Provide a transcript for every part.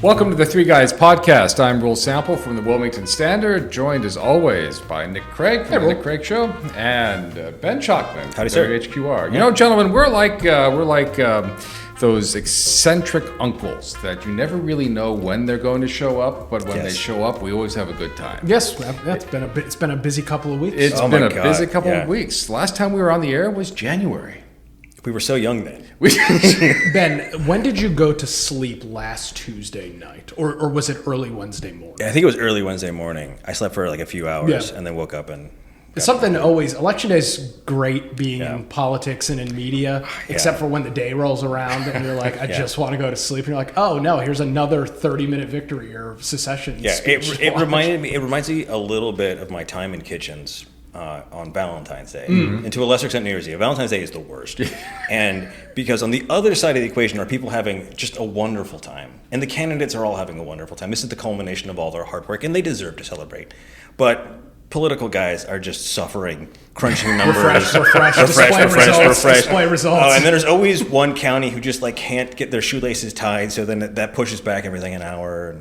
Welcome to the Three Guys Podcast. I'm Will Sample from the Wilmington Standard, joined as always by Nick Craig from the Nick Craig Show and Ben Chalkman from WHQR. You know, gentlemen, we're like those eccentric uncles that you never really know when they're going to show up, but when they show up, we always have a good time. Yes, it's been a busy couple of weeks. It's been a busy couple of weeks. Last time we were on the air was January. We were so young then. Ben, when did you go to sleep last Tuesday night? Or was it early Wednesday morning? I think it was early Wednesday morning. I slept for like a few hours and then woke up and... It's something always... Election day is great being in politics and in media, except for when the day rolls around and you're like, I just want to go to sleep. And you're like, oh no, here's another 30-minute victory or secession speech. It reminds me a little bit of my time in kitchens. On Valentine's Day, and to a lesser extent New Year's Eve. Valentine's Day is the worst. And because on the other side of the equation are people having just a wonderful time. And the candidates are all having a wonderful time. This is the culmination of all their hard work, and they deserve to celebrate. But political guys are just suffering, crunching numbers. refresh, display results. Oh, and then there's always one county who just like can't get their shoelaces tied, so then that pushes back everything an hour.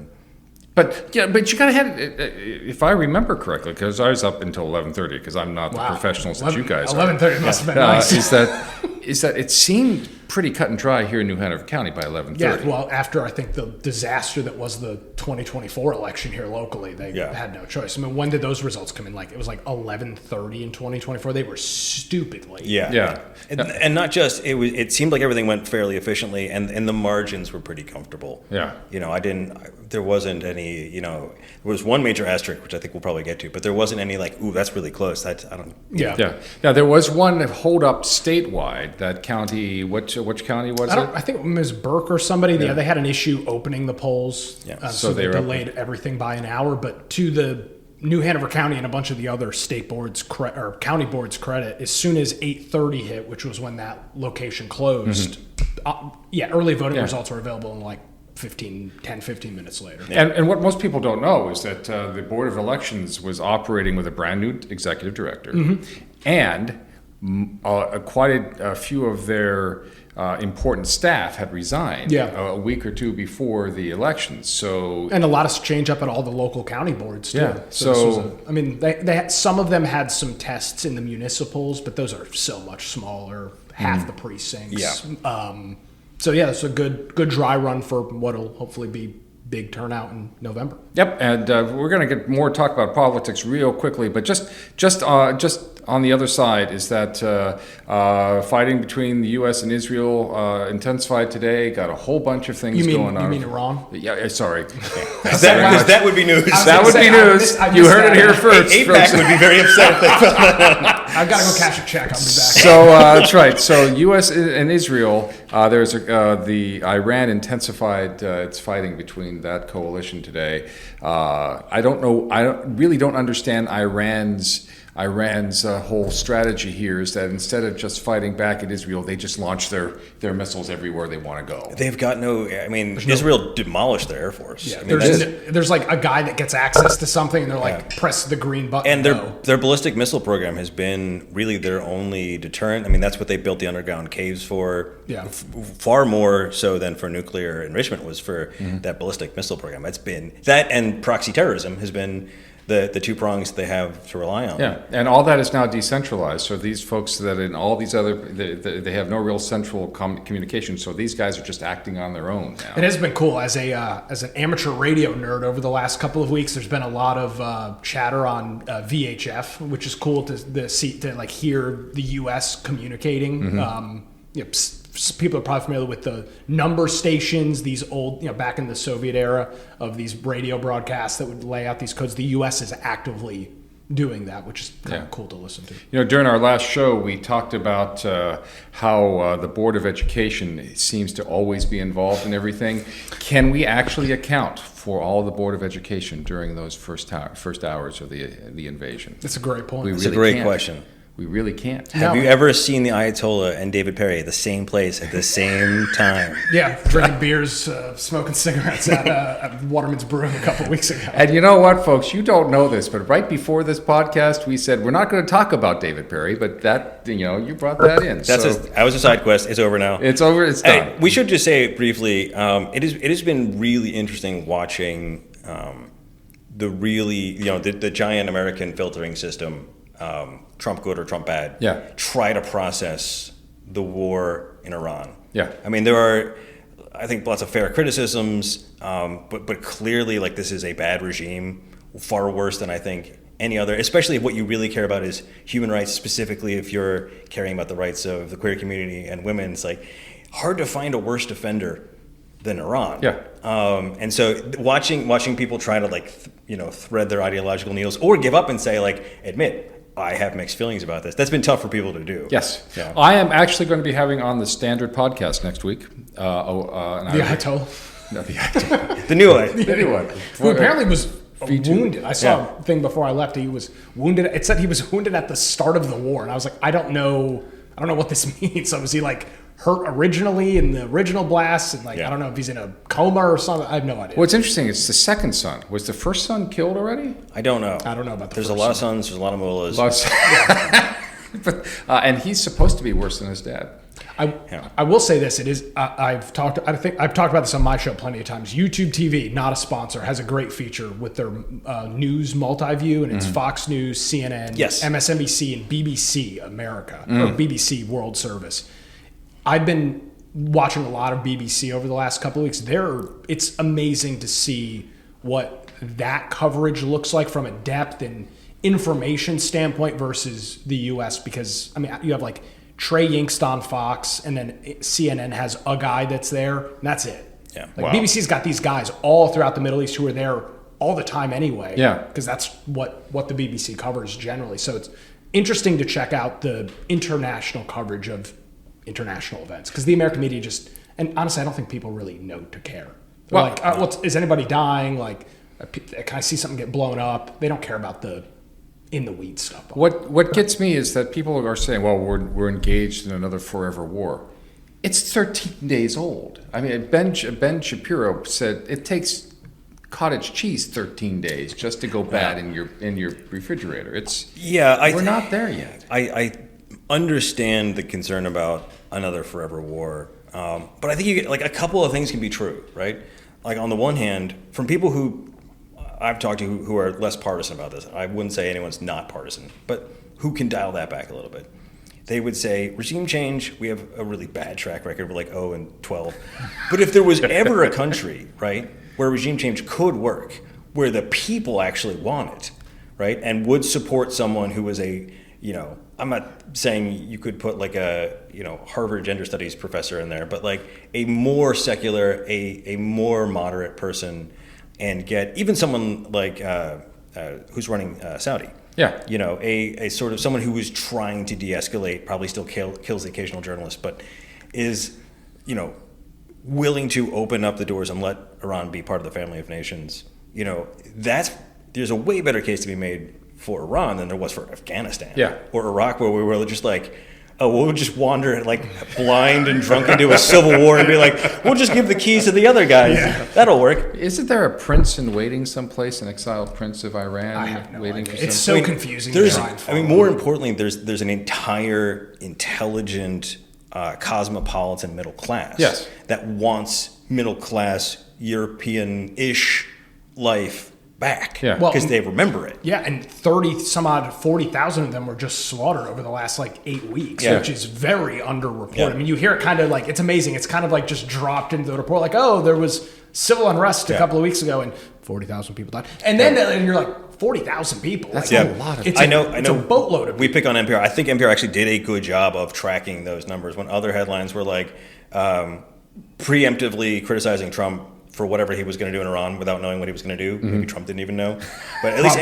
But you kind of had, if I remember correctly, because I was up until 11:30, because I'm not the professionals that you guys 11:30 must have been nice. Is that it seemed pretty cut and dry here in New Hanover County by 11:30. Yeah, well, after I think the disaster that was the 2024 election here locally, they had no choice. I mean, when did those results come in? Like it was like 11:30 in 2024. They were stupid late. Yeah. And not just it seemed like everything went fairly efficiently, and the margins were pretty comfortable. Yeah. You know, there wasn't any. You know, there was one major asterisk, which I think we'll probably get to, but there wasn't any like, ooh, that's really close. Yeah. There was one hold up statewide. That county, which county was it? I think Ms. Burke or somebody. Yeah. They had an issue opening the polls, so they delayed everything by an hour. But to the New Hanover County and a bunch of the other state boards or county boards' credit, as soon as 8:30 hit, which was when that location closed, early voting results were available in like 15 minutes later. And what most people don't know is that the Board of Elections was operating with a brand new executive director, and quite a few of their important staff had resigned a week or two before the elections. And a lot of change up at all the local county boards too. Yeah. They had, some of them had some tests in the municipals, but those are so much smaller, half the precincts. Yeah. It's a good dry run for what'll hopefully be big turnout in November. Yep, and we're going to get more talk about politics real quickly, but just on the other side is that fighting between the U.S. and Israel intensified today. Got a whole bunch of things going on. You mean Iran? Yeah, sorry. That would be news. That would be news. You heard it here first. AIPAC would be very upset. I've got to go cash a check. I'll be back. So that's right. So U.S. and Israel, the Iran intensified its fighting between that coalition today. I don't know. I really don't understand Iran's whole strategy here is that instead of just fighting back at Israel, they just launch their missiles everywhere they want to go. They've got Israel demolished their Air Force. Yeah, there's like a guy that gets access to something and they're like, press the green button. And their ballistic missile program has been really their only deterrent. I mean, that's what they built the underground caves for. Yeah. Far more so than for nuclear enrichment was for that ballistic missile program. It's been that, and proxy terrorism has been the two prongs they have to rely on. Yeah, and all that is now decentralized. So these folks that in all these other, they have no real central communication. So these guys are just acting on their own now. It has been cool as an amateur radio nerd over the last couple of weeks. There's been a lot of chatter on VHF, which is cool to hear the U.S. communicating. People are probably familiar with the number stations, these old, back in the Soviet era of these radio broadcasts that would lay out these codes. The U.S. is actively doing that, which is kind of cool to listen to. During our last show, we talked about how the Board of Education seems to always be involved in everything. Can we actually account for all the Board of Education during those first hours of the invasion? That's a great point. It's a great question. we really can't. No. Have you ever seen the Ayatollah and David Perry at the same place at the same time? Yeah, drinking beers, smoking cigarettes at Waterman's Brewing a couple of weeks ago. And you know what, folks? You don't know this, but right before this podcast, we said we're not going to talk about David Perry, but that, you brought that in. That was a side quest. It's over now. It's over. It's done. Hey, we should just say briefly, it has been really interesting watching the giant American filtering system, Trump good or Trump bad, try to process the war in Iran. Yeah. I mean, there are, I think, lots of fair criticisms, but clearly, like, this is a bad regime, far worse than I think any other, especially if what you really care about is human rights, specifically if you're caring about the rights of the queer community and women. It's like hard to find a worse offender than Iran. Yeah. And so watching people try to thread their ideological needles or give up and say, admit, I have mixed feelings about this. That's been tough for people to do. Yes. Yeah. I am actually going to be having on the Standard podcast next week. The Ayatollah. No, the Ayatollah. The new one. The new one. Who apparently was V2. wounded. I saw a thing before I left. He was wounded. It said he was wounded at the start of the war. And I was like, I don't know what this means. So was he hurt originally in the original blast? And I don't know if he's in a coma or something. I have no idea. What's interesting, it's the second son. Was the first son killed already? I don't know. I don't know about the There's first a lot of son. sons. There's a lot of mullahs. And he's supposed to be worse than his dad. I will say this: it is. I've talked about this on my show plenty of times. YouTube TV, not a sponsor, has a great feature with their news multi-view, and it's Fox News, CNN, MSNBC, and BBC America or BBC World Service. I've been watching a lot of BBC over the last couple of weeks. It's amazing to see what that coverage looks like from a depth and information standpoint versus the U.S. Because you have Trey Yingst on Fox, and then CNN has a guy that's there, and that's it. Yeah. BBC's got these guys all throughout the Middle East who are there all the time anyway. Yeah. Because that's what the BBC covers generally. So it's interesting to check out the international coverage of international events, because the American media and honestly, I don't think people really know to care. They're is anybody dying? Can I see something get blown up? They don't care about the in the weeds stuff. What gets me is that people are saying, well, we're engaged in another forever war. It's 13 days old. I mean, Ben Shapiro said it takes cottage cheese 13 days just to go bad in your refrigerator. We're not there yet. I understand the concern about another forever war, but I think you get a couple of things can be true, right? On the one hand, from people who I've talked to who are less partisan about this, I wouldn't say anyone's not partisan, but who can dial that back a little bit. They would say, regime change, we have a really bad track record. We're 0-12. But if there was ever a country, right, where regime change could work, where the people actually want it, right, and would support someone who was I'm not saying you could put a Harvard gender studies professor in there, but a more secular, a more moderate person, and get even someone who's running Saudi. Yeah. A sort of someone who is trying to de-escalate, probably still kills the occasional journalist, but is, willing to open up the doors and let Iran be part of the family of nations. There's a way better case to be made for Iran than there was for Afghanistan. Yeah. Or Iraq, where we were just we'll just wander blind and drunk into a civil war and be we'll just give the keys to the other guys. Yeah. That'll work. Isn't there a prince in waiting someplace, an exiled prince of Iran? I have no waiting idea. For it's so confusing. More importantly, there's an entire intelligent cosmopolitan middle class that wants middle class European-ish life back because they remember it. Yeah, and 40,000 of them were just slaughtered over the last 8 weeks, which is very underreported. Yeah. I mean, you hear it kind of it's amazing. It's kind of just dropped into the report, there was civil unrest a couple of weeks ago and 40,000 people died. And then and you're 40,000 people. That's a lot of people. I know. It's a boatload of people. We pick on NPR. I think NPR actually did a good job of tracking those numbers when other headlines were preemptively criticizing Trump for whatever he was going to do in Iran without knowing what he was going to do. Maybe Trump didn't even know. But at least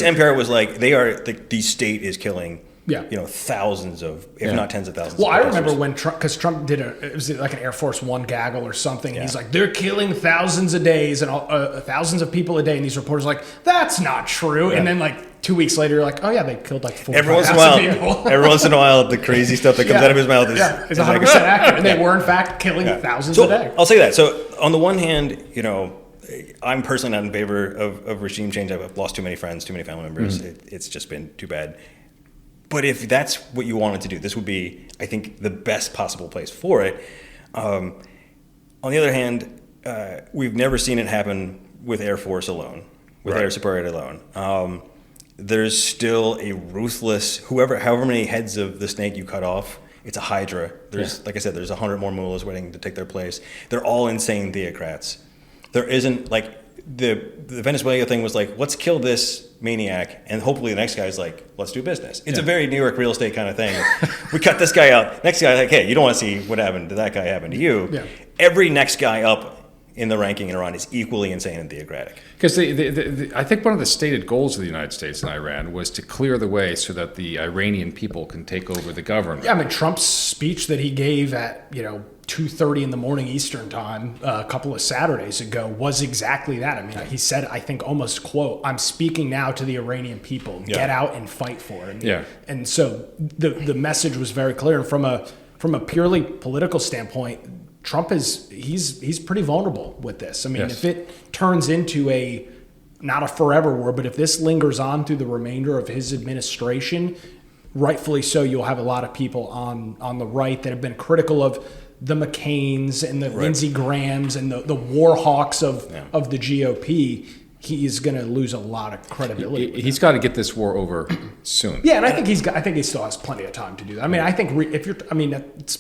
NPR was the state is killing Yeah. thousands of, if not tens of thousands. Well, of I protesters. remember when Trump did it was like an Air Force One gaggle or something. Yeah. He's like, they're killing thousands a day and thousands of people a day. And these reporters are like, that's not true. Yeah. And then like 2 weeks later, you're like, oh yeah, they killed like 4,000 people. Every once in a while, the crazy stuff that comes out of his mouth is, is 100% accurate. And they were in fact killing thousands a day. I'll say that. So on the one hand, I'm personally not in favor of regime change. I've lost too many friends, too many family members. It's just been too bad. But if that's what you wanted to do, this would be, I think, the best possible place for it. On the other hand, we've never seen it happen with Air Force alone, with Air Superiority alone. There's still a ruthless, however many heads of the snake you cut off, it's a hydra. Like I said, there's 100 more mullahs waiting to take their place. They're all insane theocrats. There isn't, like, the Venezuela thing was like, let's kill this maniac, and hopefully the next guy is like, let's do business. It's a very New York real estate kind of thing. We cut this guy out. Next guy, like, hey, you don't want to see what happened to that guy happen to you. Yeah. Every next guy up in the ranking in Iran is equally insane and theocratic. Because I think one of the stated goals of the United States and Iran was to clear the way so that the Iranian people can take over the government. Yeah, I mean, Trump's speech that he gave at, 2:30 in the morning Eastern time a couple of Saturdays ago was exactly that. I mean, he said, I think almost quote, I'm speaking now to the Iranian people. Get out and fight for it. And so the message was very clear. And from a purely political standpoint, Trump he's pretty vulnerable with this. I mean, if it turns into not a forever war, but if this lingers on through the remainder of his administration, rightfully so, you'll have a lot of people on the right that have been critical of the McCains and the Lindsey Grahams and the war hawks of the GOP. He is going to lose a lot of credibility. He's got to get this war over soon. Yeah, and I think he still has plenty of time to do that. I mean, I think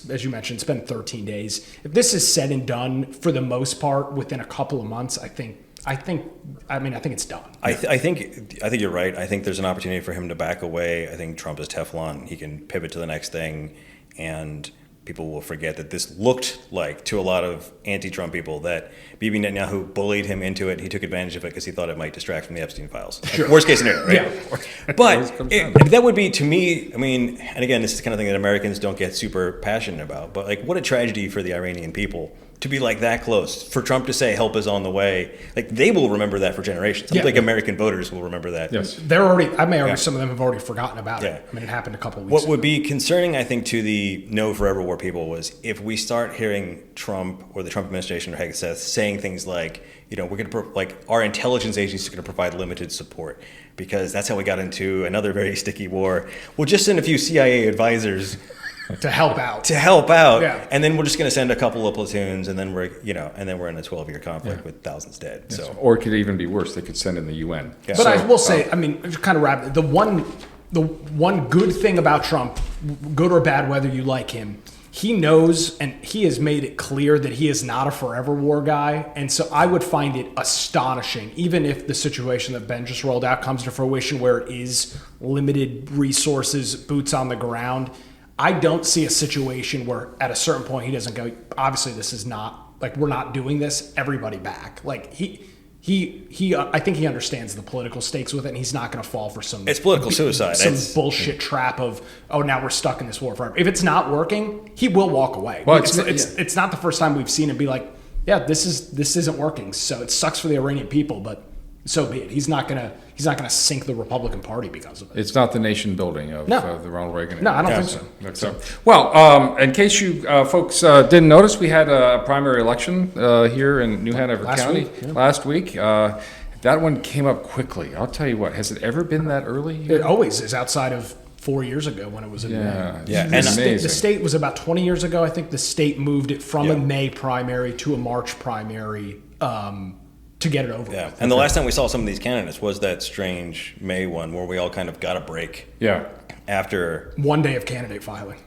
as you mentioned, it's been 13 days. If this is said and done for the most part within a couple of months, I think it's done. I think you're right. I think there's an opportunity for him to back away. I think Trump is Teflon. He can pivot to the next thing, and people will forget that this looked like, to a lot of anti-Trump people, that Bibi Netanyahu bullied him into it. He took advantage of it because he thought it might distract from the Epstein files. Sure. Worst case scenario, right? Yeah. But that would be, to me, I mean, and again, this is the kind of thing that Americans don't get super passionate about, but like, what a tragedy for the Iranian people to be like that close, for Trump to say help is on the way. Like, they will remember that for generations. I think American voters will remember that. Yes. They're already, some of them have already forgotten about it. I mean, it happened a couple of weeks ago. What would be concerning, I think, to the no forever war people was if we start hearing Trump or the Trump administration or Hegseth saying things like, we're going to, our intelligence agencies are going to provide limited support because that's how we got into another very sticky war. We'll just send a few CIA advisors to help out. And then we're just going to send a couple of platoons, and then we're in a 12-year conflict with thousands dead. Yes. So, or it could even be worse. They could send in the UN. Yeah. But I will say, I mean, just kind of wrap it. The one good thing about Trump, good or bad, whether you like him, he knows and he has made it clear that he is not a forever war guy. And so I would find it astonishing, even if the situation that Ben just rolled out comes to fruition where it is limited resources, boots on the ground. I don't see a situation where at a certain point he doesn't go, obviously this is not, we're not doing this, everybody back. Like I think he understands the political stakes with it, and he's not going to fall for it's political suicide. Some bullshit trap of, now we're stuck in this war forever. If it's not working, he will walk away. Well, it's not the first time we've seen him be like, this isn't working. So it sucks for the Iranian people, but so be it. He's not gonna sink the Republican Party because of it. It's not the nation building of the Ronald Reagan. No, I don't think so. Well, in case you folks didn't notice, we had a primary election here in New Hanover County last week. That one came up quickly. I'll tell you what. Has it ever been that early? It always is, outside of 4 years ago when it was in May. The state was about 20 years ago. I think the state moved it from a May primary to a March primary. To get it over with. And the last time we saw some of these candidates was that strange May one where we all kind of got a break. After 1 day of candidate filing.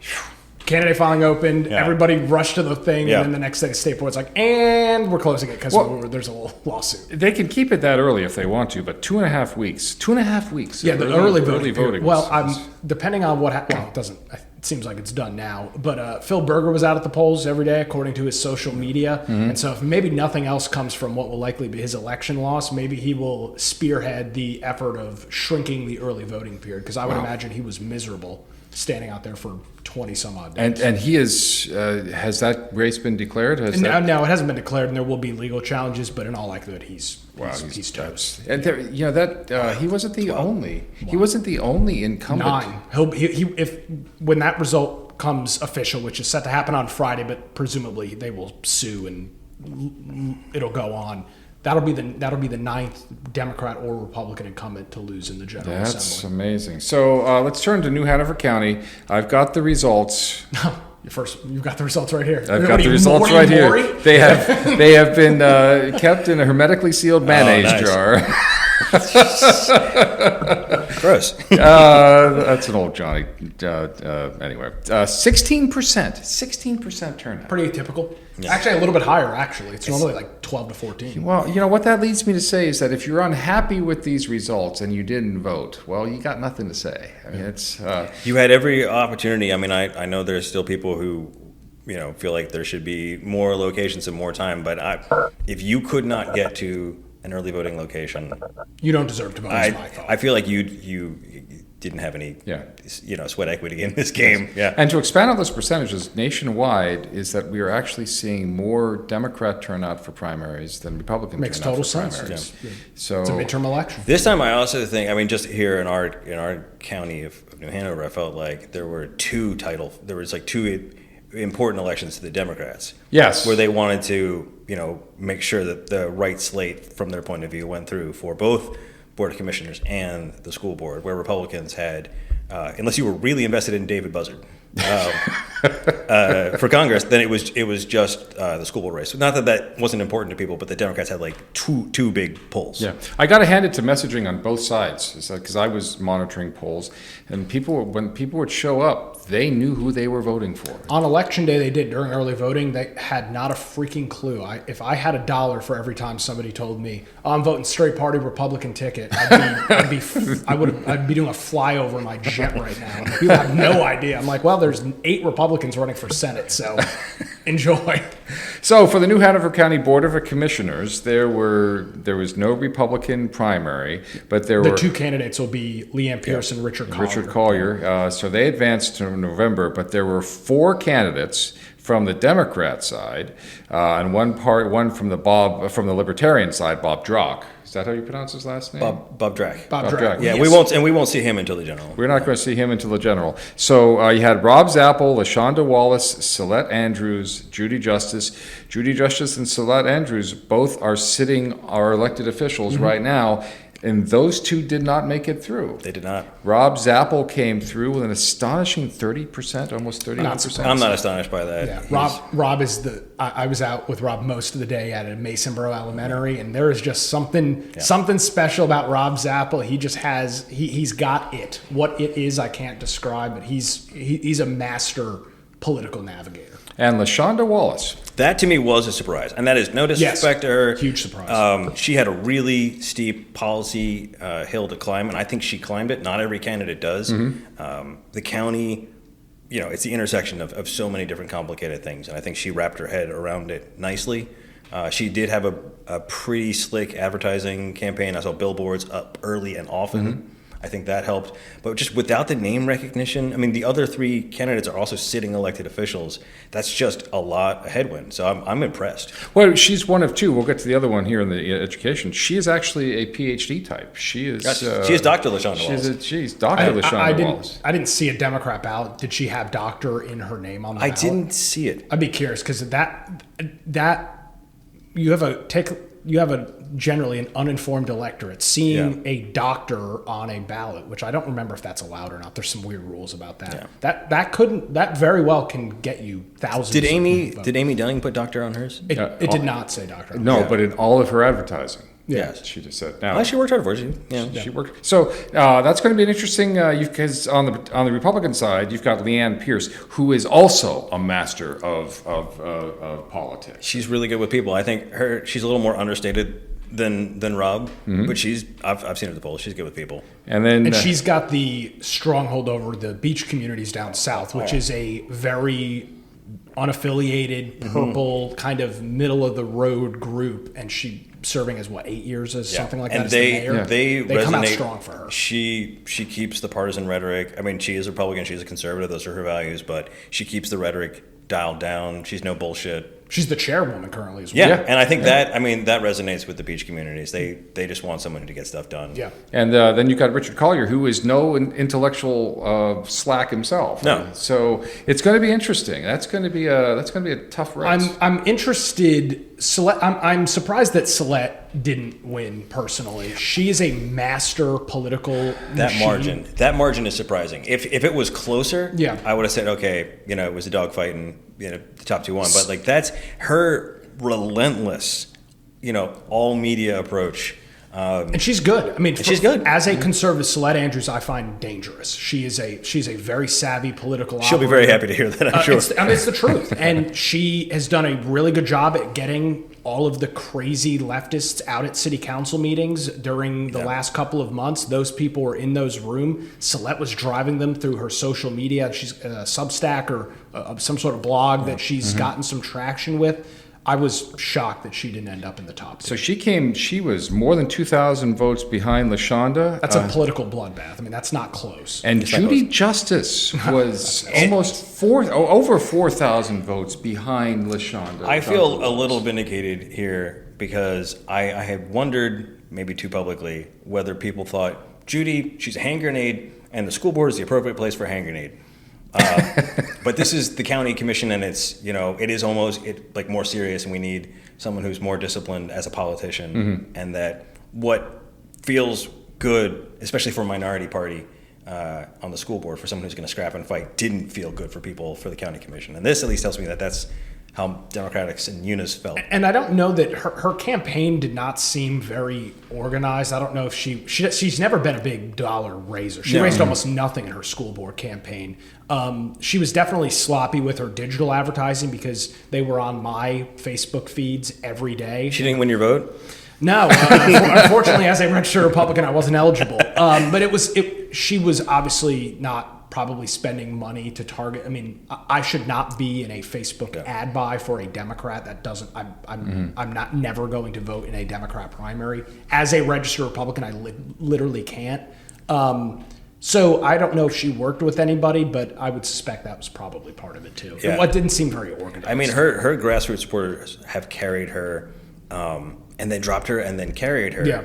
Candidate filing opened, everybody rushed to the thing, and then the next day the state board's like, and we're closing it because there's a lawsuit. They can keep it that early if they want to, but 2.5 weeks. 2.5 weeks. Yeah, the early voting. Well, depending on what happens, it doesn't. It seems like it's done now. But Phil Berger was out at the polls every day, according to his social media. Mm-hmm. And so if maybe nothing else comes from what will likely be his election loss, maybe he will spearhead the effort of shrinking the early voting period, because I would imagine he was miserable standing out there for 20 some odd days. And he is, has that race been declared? No, it hasn't been declared, and there will be legal challenges, but in all likelihood, he's toast. And there, he wasn't the only. He wasn't the only incumbent. 9. If when that result comes official, which is set to happen on Friday, but presumably they will sue and it'll go on. That'll be the 9th Democrat or Republican incumbent to lose in the General Assembly. That's amazing. So let's turn to New Hanover County. I've got the results. You've got the results right here. I've got the results right here. They have been kept in a hermetically sealed mayonnaise jar. Gross. That's an old Johnny. Anyway, 16% turnout. Pretty typical. Yeah. Actually, a little bit higher. Actually, it's normally like 12 to 14. Well, what that leads me to say is that if you're unhappy with these results and you didn't vote, well, you got nothing to say. I mean, it's you had every opportunity. I mean, I know there's still people who feel like there should be more locations and more time, but if you could not get to an early voting location, you don't deserve to vote. Is my thought. I feel like you didn't have any sweat equity in this game. Yeah. And to expand on those percentages nationwide is that we are actually seeing more Democrat turnout for primaries than Republican Makes turnout total for sense. primaries. Yeah. So it's a midterm election. This time I also think, I mean, just here in our county of New Hanover, I felt like there was two important elections to the Democrats. Yes. Where they wanted to, make sure that the right slate from their point of view went through for both Board of Commissioners and the school board, where Republicans had, unless you were really invested in David Buzzard for Congress, then it was just the school board race. Not that wasn't important to people, but the Democrats had like two big polls. Yeah, I got to hand it to messaging on both sides because I was monitoring polls, and when people would show up, they knew who they were voting for. On election day, they did. During early voting, they had not a freaking clue. If I had $1 for every time somebody told me, I'm voting straight party Republican ticket, I'd be doing a flyover in my jet right now. People have no idea. I'm like, well, there's 8 Republicans running for Senate, so enjoy. So for the New Hanover County Board of Commissioners, there was no Republican primary, but the 2 candidates will be Leanne Pierce and Richard Collier. So they advanced to November, but there were 4 candidates from the Democrat side, and one from the Libertarian side, Bob Drock. Is that how you pronounce his last name? Bob Drack. Bob Drack. Yeah, yes. we won't see him until the general. We're not going to see him until the general. So you had Rob Zappel, LaShonda Wallace, Celeste Andrews, Judy Justice. Judy Justice and Celeste Andrews both are elected officials right now. And those 2 did not make it through. They did not. Rob Zappel came through with an astonishing 30%, almost 31%. I'm not astonished by that. Yeah. Rob is I was out with Rob most of the day at a Masonboro Elementary, and there is just something special about Rob Zappel. He just he's got it. What it is, I can't describe, but he's a master political navigator. And LaShonda Wallace. That to me was a surprise, and that is no disrespect to her. Huge surprise. She had a really steep policy hill to climb, and I think she climbed it. Not every candidate does. Mm-hmm. The county, it's the intersection of so many different complicated things, and I think she wrapped her head around it nicely. She did have a pretty slick advertising campaign. I saw billboards up early and often. Mm-hmm. I think that helped. But just without the name recognition, I mean, the other 3 candidates are also sitting elected officials. That's just a lot of headwind. So I'm impressed. Well, she's one of 2. We'll get to the other one here in the education. She is actually a PhD type. She is Dr. LaShonda Wallace. She's Dr. LaShonda Wallace. I didn't see a Democrat ballot. Did she have doctor in her name on the ballot? I didn't see it. I'd be curious because that you have a generally an uninformed electorate seeing a doctor on a ballot, which I don't remember if that's allowed or not. There's some weird rules about that. Yeah. That very well can get you thousands. Did Amy Dunning put doctor on hers? It did not say doctor. No, but in all of her advertising. Yes, she just said. Now, she worked hard for it. She worked. So that's going to be an interesting. Because on the Republican side, you've got Leanne Pierce, who is also a master of politics. She's really good with people. I think she's a little more understated than Rob, mm-hmm. but I've seen her at the polls. She's good with people. And she's got the stronghold over the beach communities down south, which is a very unaffiliated, purple, kind of middle of the road group, and she serving as 8 years as something like and that as the mayor. They come out resonate strong for her. She keeps the partisan rhetoric. I mean, she is a Republican, she's a conservative, those are her values, but she keeps the rhetoric dialed down. She's no bullshit. She's the chairwoman currently as well. Yeah, and I think that resonates with the beach communities. They just want someone to get stuff done. Yeah. And then you got Richard Collier, who is no intellectual slack himself. No. So it's going to be interesting. That's going to be a tough race. I'm interested. I'm surprised that Celeste didn't win personally. She is a master political machine. That margin is surprising. If it was closer, Yeah. I would have said, okay, it was a dogfight and the top 2 won. But that's her relentless, all media approach. And she's good. I mean, she's good. As a conservative, Celeste Andrews, I find dangerous. She's a very savvy political She'll be very happy to hear that, I'm sure. It's the truth. And she has done a really good job at getting all of the crazy leftists out at city council meetings during the last couple of months. Those people were in those rooms. Celeste was driving them through her social media. She's a Substack or some sort of blog that she's gotten some traction with. I was shocked that she didn't end up in the top 2. So she was more than 2,000 votes behind LaShonda. That's a political bloodbath. I mean, that's not close. And Judy Justice was almost over 4,000 votes behind LaShonda. I feel a little vindicated here because I had wondered, maybe too publicly, whether people thought, Judy, she's a hand grenade, and the school board is the appropriate place for a hand grenade. But this is the county commission, and it's it is almost more serious, and we need someone who's more disciplined as a politician, and that what feels good, especially for a minority party on the school board, for someone who's going to scrap and fight, didn't feel good for people for the county commission, and this at least tells me that that's how Democrats and Eunice felt. And I don't know that her campaign did not seem very organized. I don't know if she's never been a big dollar raiser. She raised almost nothing in her school board campaign. She was definitely sloppy with her digital advertising because they were on my Facebook feeds every day. She didn't win your vote? No, unfortunately, as a registered Republican, I wasn't eligible. But she was obviously not probably spending money to target. I mean, I should not be in a Facebook ad buy for a Democrat. That doesn't. I'm not never going to vote in a Democrat primary. As a registered Republican, I literally can't. So I don't know if she worked with anybody, but I would suspect that was probably part of it too. Yeah. What didn't seem very organized. I mean, her grassroots supporters have carried her, and then dropped her, and then carried her. Yeah.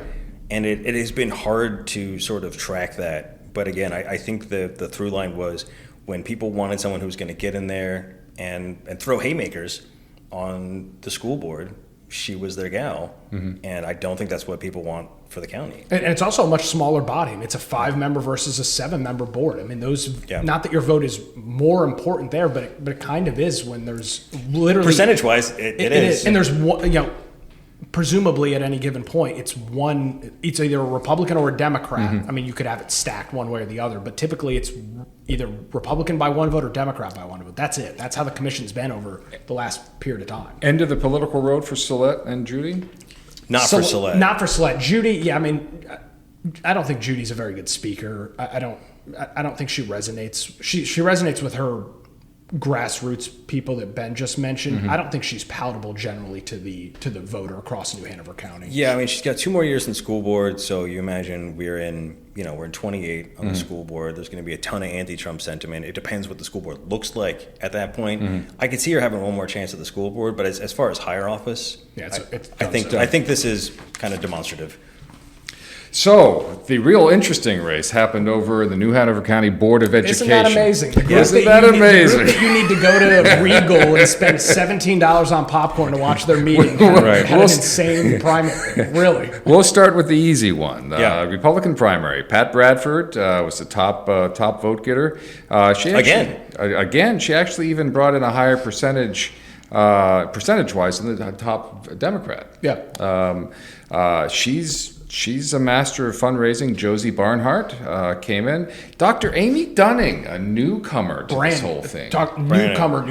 And it has been hard to sort of track that. But again, I think the through line was when people wanted someone who was going to get in there and throw haymakers on the school board, she was their gal. And I don't think that's what people want for the county. And it's also a much smaller body. I mean, it's a 5-member versus a 7-member board. I mean, not that your vote is more important there, but it kind of is when there's literally percentage-wise, it is. And there's one, presumably at any given point, it's either a Republican or a Democrat. I mean, you could have it stacked one way or the other, but typically it's either Republican by 1 vote or Democrat by 1 vote. That's it. That's how the commission's been over the last period of time. End of the political road for Celeste and Judy? For Celeste. Not for Celeste. Judy, I mean, I don't think Judy's a very good speaker. I don't think she resonates. She resonates with her grassroots people that Ben just mentioned. I don't think she's palatable generally to the voter across New Hanover County. Yeah, I mean, she's got 2 more years in school board, so you imagine we're in 28 on the school board. There's going to be a ton of anti-Trump sentiment. It depends what the school board looks like at that point. I could see her having one more chance at the school board, but as far as higher office, I think this is kind of demonstrative. So, the real interesting race happened over in the New Hanover County Board of Education. Isn't that amazing? Isn't that amazing? The group that you need to go to Regal and spend $17 on popcorn to watch their meeting. Right. Had an insane primary. Really. We'll start with the easy one. Republican primary. Pat Bradford was the top vote-getter. She actually even brought in a higher percentage-wise than the top Democrat. Yeah. She's a master of fundraising. Josie Barnhart came in. Dr. Amy Dunning, a newcomer to this whole thing. Newcomer.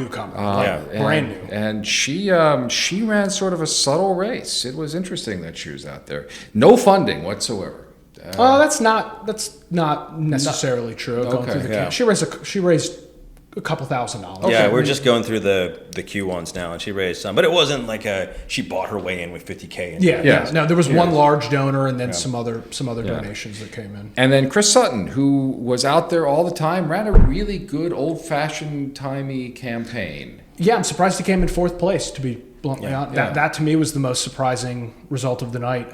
Brand new. And she ran sort of a subtle race. It was interesting that she was out there. No funding whatsoever. That's not necessarily true. Going through the campaign. She raised a couple $1,000s. Yeah, we're just going through the Q ones now, and she raised some, but it wasn't like she bought her way in with $50K. Yeah. No, there was one large donor, and then some other donations that came in. And then Chris Sutton, who was out there all the time, ran a really good old-fashioned, timey campaign. Yeah, I'm surprised he came in fourth place, to be bluntly honest. That to me was the most surprising result of the night,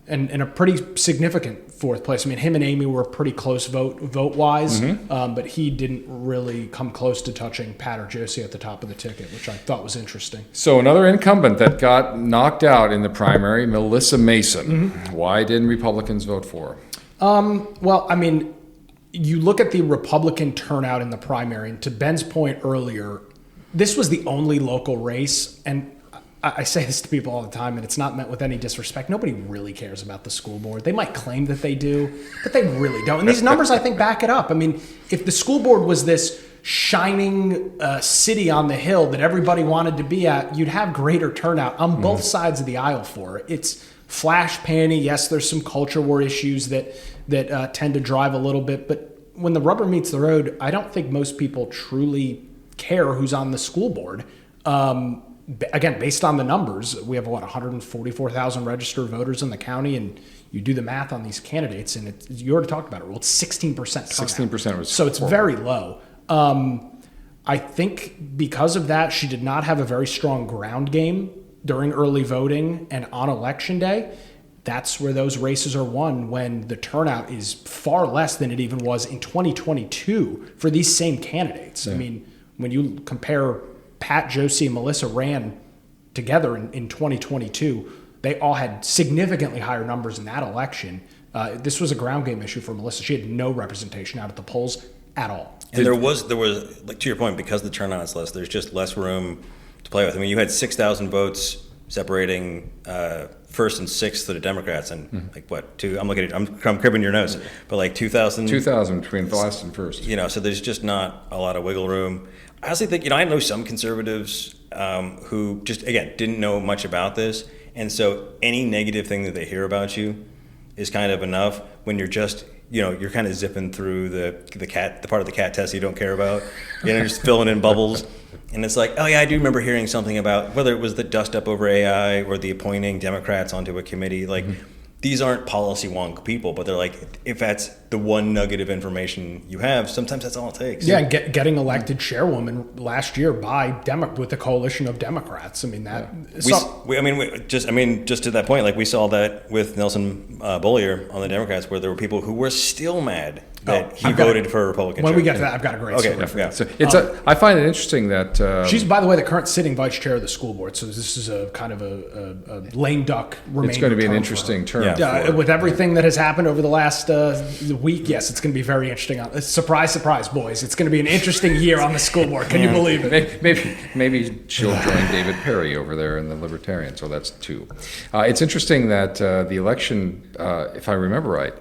and a pretty significant fourth place. I mean, him and Amy were pretty close vote-wise, but he didn't really come close to touching Pat or Josie at the top of the ticket, which I thought was interesting. So another incumbent that got knocked out in the primary, Melissa Mason. Why didn't Republicans vote for her? Well, I mean, you look at the Republican turnout in the primary, and to Ben's point earlier, this was the only local race, and I say this to people all the time, and it's not meant with any disrespect. Nobody really cares about the school board. They might claim that they do, but they really don't. And these numbers, I think, back it up. I mean, if the school board was this shining city on the hill that everybody wanted to be at, you'd have greater turnout on both sides of the aisle for it. It's flash panny. Yes, there's some culture war issues that tend to drive a little bit, but when the rubber meets the road, I don't think most people truly care who's on the school board. Again, based on the numbers, we have 144,000 registered voters in the county, and you do the math on these candidates, and you already talked about it. Well, it's 16% turnout. 16% was so it's very low. I think because of that, she did not have a very strong ground game during early voting and on election day. That's where those races are won, when the turnout is far less than it even was in 2022 for these same candidates. I mean, when you compare Pat, Josie, and Melissa ran together in 2022, they all had significantly higher numbers in that election. This was a ground game issue for Melissa. She had no representation out at the polls at all. And there was like, to your point, because the turnout is less, there's just less room to play with. I mean, you had 6,000 votes separating first and sixth for the Democrats, and like what, two? I'm looking at, I'm cribbing your notes, but like 2,000. 2,000 between last and first. So there's just not a lot of wiggle room. I honestly think, I know some conservatives who just, again, didn't know much about this. And so any negative thing that they hear about you is kind of enough when you're just, you're kind of zipping through the part of the cat test you don't care about, just filling in bubbles. And it's like, oh yeah, I do remember hearing something about whether it was the dust up over AI or the appointing Democrats onto a committee. Like, these aren't policy wonk people, but they're like, if that's the one nugget of information you have, sometimes that's all it takes. Yeah, and getting elected chairwoman last year with the coalition of Democrats. I mean, that. Just to that point, like we saw that with Nelson Bollier on the Democrats, where there were people who were still mad that he voted for a Republican. When we get to that, I've got a great story for that. So I find it interesting that she's, by the way, the current sitting vice chair of the school board. So this is a kind of a lame duck remaining. It's going to be an interesting term. With everything that has happened over the last week, yes, it's going to be very interesting. Surprise, surprise, boys! It's going to be an interesting year on the school board. Can you believe it? Maybe she'll join David Perry over there in the Libertarian. So that's two. It's interesting that the election, if I remember right,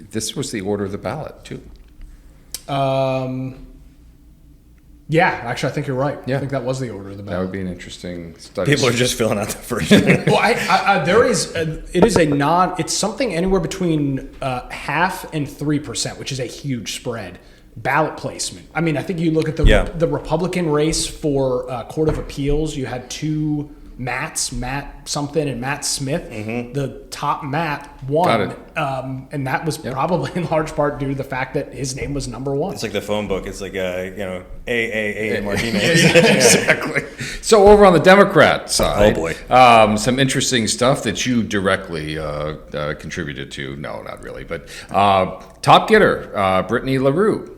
this was the order of the ballot too. Yeah, actually, I think you're right. Yeah. I think that was the order of the ballot. That would be an interesting study. People are just filling out the first one. Well, it's something anywhere between 0.5% and 3%, which is a huge spread. Ballot placement. I mean, I think you look at the Republican race for Court of Appeals, you had two Matts, Matt something and Matt Smith. The top Matt won, and that was probably in large part due to the fact that his name was number one. It's like the phone book. It's like A Martinez. Exactly. So over on the Democrat side, oh boy, some interesting stuff that you directly contributed to. No, not really, but top getter, Brittany LaRue.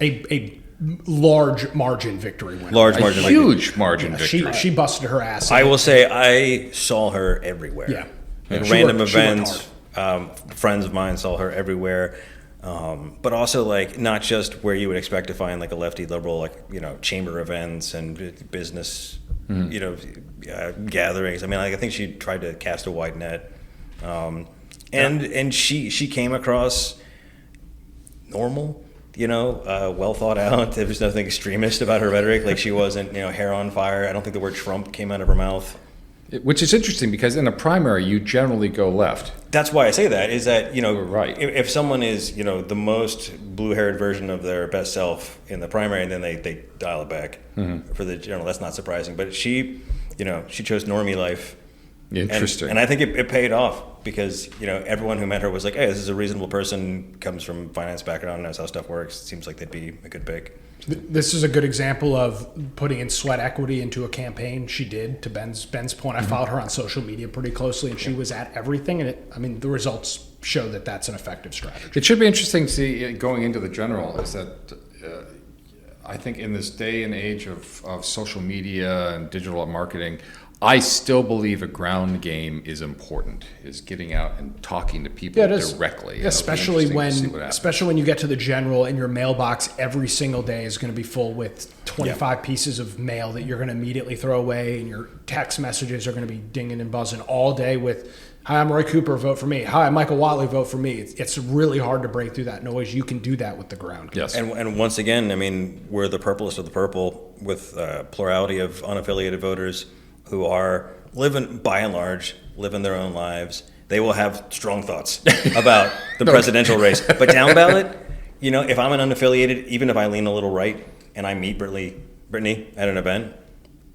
A large margin victory win. Huge margin victory. She busted her ass. I will say I saw her everywhere. Yeah. In random events, friends of mine saw her everywhere. But also, like, not just where you would expect to find like a lefty liberal, like, chamber events and business, gatherings. I mean, I think she tried to cast a wide net, and she came across normal. Well thought out. There was nothing extremist about her rhetoric. Like, she wasn't, hair on fire. I don't think the word Trump came out of her mouth. Which is interesting because in a primary, you generally go left. That's why I say that, is that, Right. if someone is, the most blue-haired version of their best self in the primary, and then they dial it back for the general, that's not surprising. But she chose normie life. Interesting. And I think it paid off because, everyone who met her was like, hey, this is a reasonable person, comes from finance background, knows how stuff works. Seems like they'd be a good pick. This is a good example of putting in sweat equity into a campaign. She did, to Ben's point. I followed her on social media pretty closely, and she was at everything. And the results show that that's an effective strategy. It should be interesting to see going into the general is that I think in this day and age of social media and digital marketing, I still believe a ground game is important, is getting out and talking to people directly. Yeah, especially when you get to the general and your mailbox every single day is going to be full with 25 pieces of mail that you're going to immediately throw away, and your text messages are going to be dinging and buzzing all day with, hi, I'm Roy Cooper, vote for me. Hi, I'm Michael Watley, vote for me. It's really hard to break through that noise. You can do that with the ground game. Yes. And once again, we're the purplest of the purple with a plurality of unaffiliated voters who are by and large, living their own lives. They will have strong thoughts about the presidential race. But down ballot, if I'm an unaffiliated, even if I lean a little right and I meet Brittany at an event,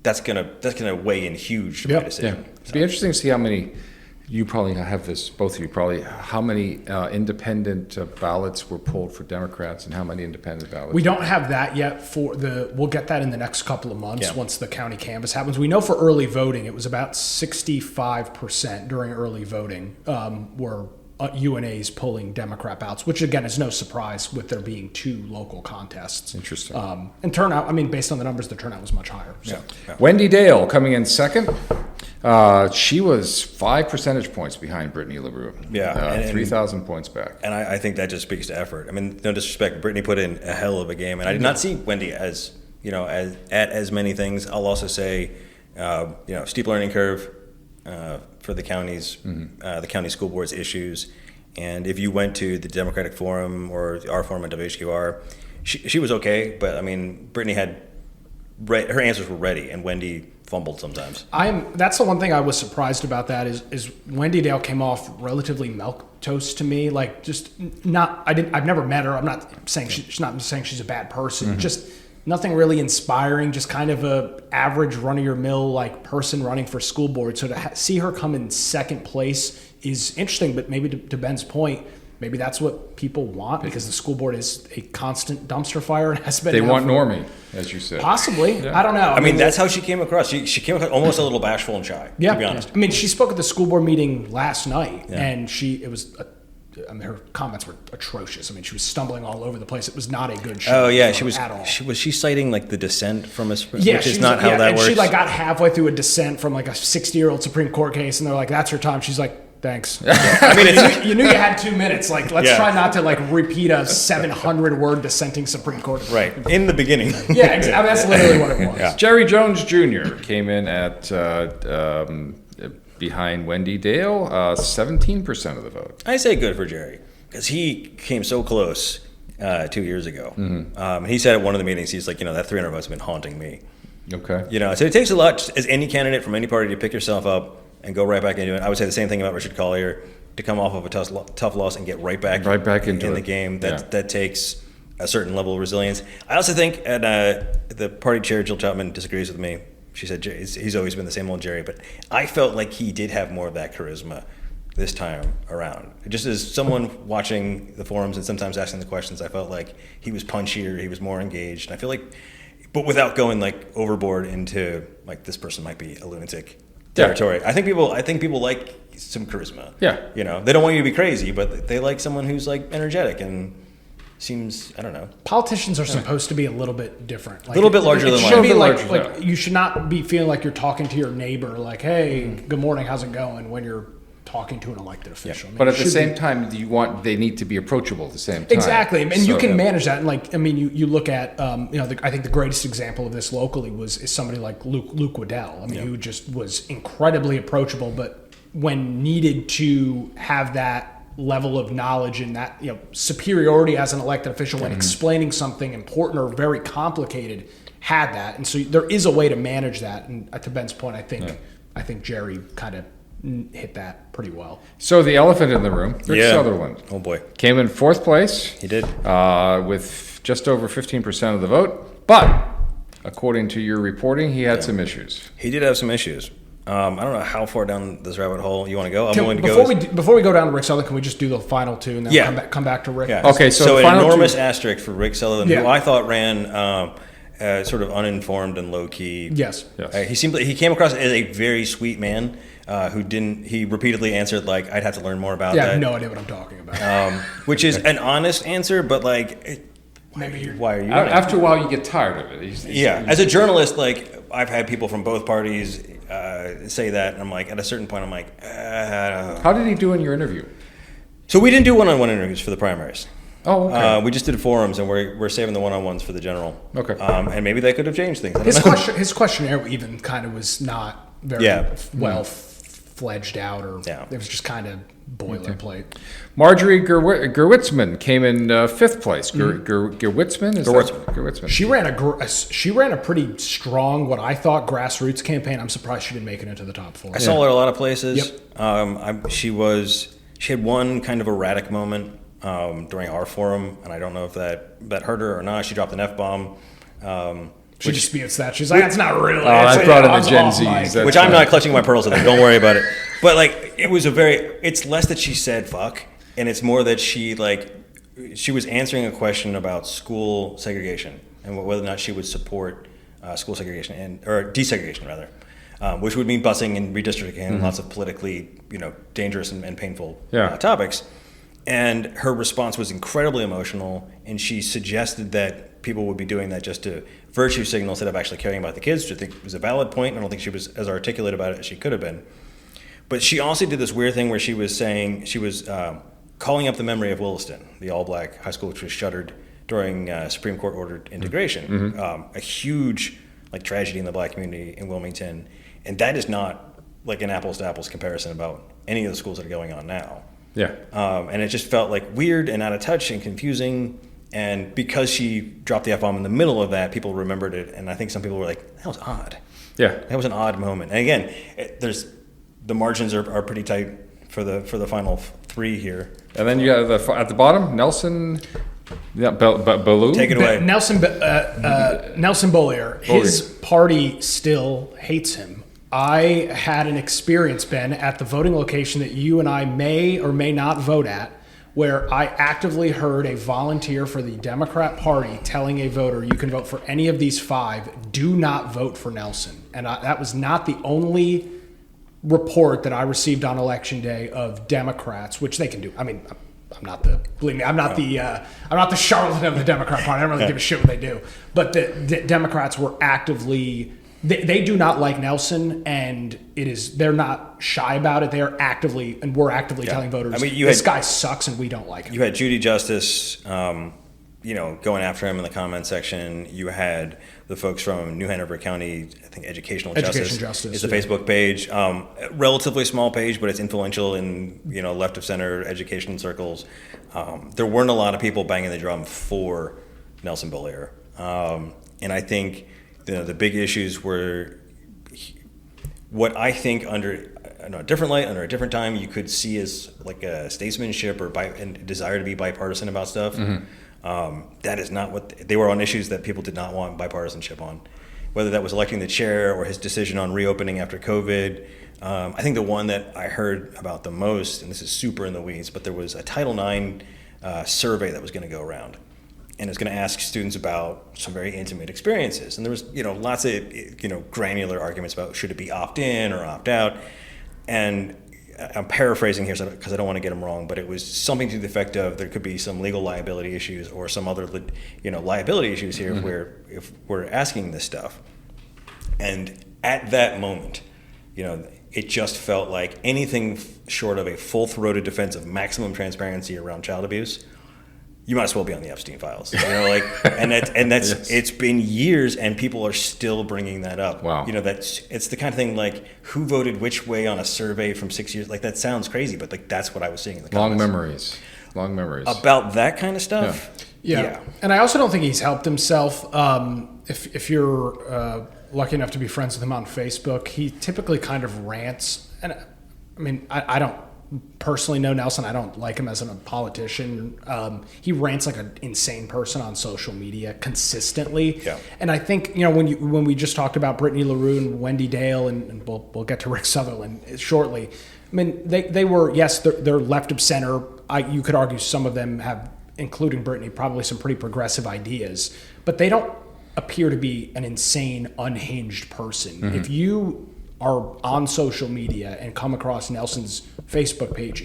that's gonna weigh in huge to my decision. Yeah. It'd be interesting to see how many. You probably have this, both of you probably, how many independent ballots were pulled for Democrats and how many independent ballots? We don't have that yet we'll get that in the next couple of months once the county canvass happens. We know for early voting, it was about 65% during early voting were UNA's pulling Democrat ballots, which again is no surprise with there being 2 local contests. Interesting. And turnout, based on the numbers, the turnout was much higher. So. Yeah. Wendy Dale coming in second. She was 5 percentage points behind Brittany LaRue. Yeah, 3,000 points back. And I think that just speaks to effort. No disrespect, Brittany put in a hell of a game, and I did not see Wendy as as many things. I'll also say, steep learning curve for the county's the county school board's issues. And if you went to the Democratic Forum or our forum at WHQR, she was okay, but Brittany had her answers were ready, and Wendy fumbled sometimes. That's the one thing I was surprised about. That is Wendy Dale came off relatively milquetoast to me. Like I've never met her. I'm not saying she's a bad person. Just nothing really inspiring. Just kind of a average run of your mill person running for school board. So to see her come in second place is interesting. But maybe to Ben's point, maybe that's what people want because the school board is a constant dumpster fire and has been. They want normie, as you said. Possibly. Yeah. I don't know. That's how she came across. She came across almost a little bashful and shy, to be honest. She spoke at the school board meeting last night, and her comments were atrocious. She was stumbling all over the place. It was not a good show. Oh yeah, she was at all. Was she citing the dissent from which is not how that and works? She got halfway through a dissent from a 60-year-old Supreme Court case, and they're like, "That's her time." She's like, thanks. You knew you had 2 minutes. Let's try not to repeat a 700-word dissenting Supreme Court. Right in the beginning. Yeah, exactly. That's literally what it was. Yeah. Jerry Jones Jr. came in at behind Wendy Dale, 17% of the vote. I say good for Jerry because he came so close 2 years ago. He said at one of the meetings, he's like, that 300 votes have been haunting me. Okay. So it takes a lot as any candidate from any party to pick yourself up and go right back into it. I would say the same thing about Richard Collier, to come off of a tough loss and get right back into the game. That takes a certain level of resilience. I also think, and the party chair, Jill Chapman, disagrees with me. She said he's always been the same old Jerry, but I felt like he did have more of that charisma this time around. Just as someone watching the forums and sometimes asking the questions, I felt like he was punchier, he was more engaged. And I feel like, but without going overboard into this person might be a lunatic territory. I think people like some charisma. Yeah. They don't want you to be crazy, but they like someone who's energetic and seems, I don't know. Politicians are supposed to be a little bit different. A little bit larger than life. You should not be feeling like you're talking to your neighbor, hey, good morning, how's it going, when you're talking to an elected official. But at the same time, they need to be at the same time. Exactly, and you can manage that. And you look at, I think the greatest example of this locally is somebody like Luke Waddell. Who just was incredibly approachable, but when needed to have that level of knowledge and that superiority as an elected official when explaining something important or very complicated, had that. And so there is a way to manage that. And to Ben's point, I I think Jerry kind of hit that pretty well. So the elephant in the room, Rick Sutherland. Oh boy. Came in 4th place. He did. With just over 15% of the vote. But according to your reporting, he had some issues. He did have some issues. I don't know how far down this rabbit hole you want to go. I'm willing to go. Before we go down to Rick Sutherland, can we just do the final two and then come back to Rick? Yeah. Okay, so an final enormous two. asterisk for Rick Sutherland, who I thought ran sort of uninformed and low key. Yes. He came across as a very sweet man who didn't. He repeatedly answered like, "I'd have to learn more about that." I have no idea what I'm talking about. Which is an honest answer, but like, why are you? After a while, you get tired of it. As a journalist, like I've had people from both parties say that, and I'm like, at a certain point, I'm like, How did he do in your interview? So we didn't do one-on-one interviews for the primaries. Oh, okay. We just did forums, and we're saving the one-on-ones for the general. Okay. And maybe that could have changed things. I don't know. His questionnaire even kind of was not very well fledged out, or it was just kind of boilerplate. Marjorie Gerwitzman came in 5th place. Gerwitzman? She ran a pretty strong, what I thought, grassroots campaign. I'm surprised she didn't make it into the top 4. I saw her a lot of places. Yep. She had one kind of erratic moment during our forum, and I don't know if that hurt her or not. She dropped an F-bomb. She disputes that. She's like, that's not real. I brought in the Gen Zs. Which I'm not clutching my pearls at them. Don't worry about it. But like, it's less that she said fuck, and it's more that she was answering a question about school segregation and whether or not she would support school segregation or desegregation rather, which would mean busing and redistricting and lots of politically dangerous and painful topics. And her response was incredibly emotional, and she suggested that people would be doing that just to virtue signal instead of actually caring about the kids, which I think was a valid point. I don't think she was as articulate about it as she could have been. But she also did this weird thing where she was saying, she was calling up the memory of Williston, the all-black high school which was shuttered during Supreme Court ordered integration. A huge tragedy in the black community in Wilmington. And that is not like an apples-to-apples comparison about any of the schools that are going on now. Yeah. And it just felt like weird and out of touch and confusing. And because she dropped the F-bomb in the middle of that, people remembered it. And I think some people were like, that was odd. Yeah. That was an odd moment. And again, the margins are pretty tight for the final 3 here. And then you got at the bottom, Nelson Baloo. Take it away. Nelson Beaulieu. His party still hates him. I had an experience, Ben, at the voting location that you and I may or may not vote at, where I actively heard a volunteer for the Democrat Party telling a voter, you can vote for any of these 5, do not vote for Nelson. And that was not the only report that I received on election day of Democrats, which they can do. I mean, I'm not the charlatan of the Democrat Party. I don't really give a shit what they do. But the Democrats were actively... They do not like Nelson, and they're not shy about it. We're actively telling voters, this guy sucks and we don't like him. You had Judy Justice, going after him in the comment section. You had the folks from New Hanover County, I think Educational Justice is the Facebook page. Relatively small page, but it's influential in left of center education circles. There weren't a lot of people banging the drum for Nelson Beaulieu, and I think. The big issues were what I think under a different light, under a different time, you could see as like a statesmanship or and desire to be bipartisan about stuff. That is not what they were on issues that people did not want bipartisanship on, whether that was electing the chair or his decision on reopening after COVID. I think the one that I heard about the most, and this is super in the weeds, but there was a Title IX survey that was going to go around. And it's going to ask students about some very intimate experiences. And there was, lots of, granular arguments about should it be opt-in or opt-out. And I'm paraphrasing here because I don't want to get them wrong, but it was something to the effect of there could be some legal liability issues or some other, liability issues here if we're asking this stuff. And at that moment, it just felt like anything short of a full-throated defense of maximum transparency around child abuse, you might as well be on the Epstein files, and that's yes. It's been years, and people are still bringing that up. Wow, it's the kind of thing like who voted which way on a survey from 6 years. Like that sounds crazy, but that's what I was seeing in the comments. Long memories about that kind of stuff. Yeah. And I also don't think he's helped himself. If you're lucky enough to be friends with him on Facebook, he typically kind of rants. And I mean, I don't personally know Nelson. I don't like him as a politician. He rants like an insane person on social media consistently. Yeah. And I think, when we just talked about Brittany LaRue and Wendy Dale, and we'll get to Rick Sutherland shortly. I mean, they were, yes, they're left of center. You could argue some of them have, including Brittany, probably some pretty progressive ideas, but they don't appear to be an insane, unhinged person. Mm-hmm. If you are on social media and come across Nelson's Facebook page,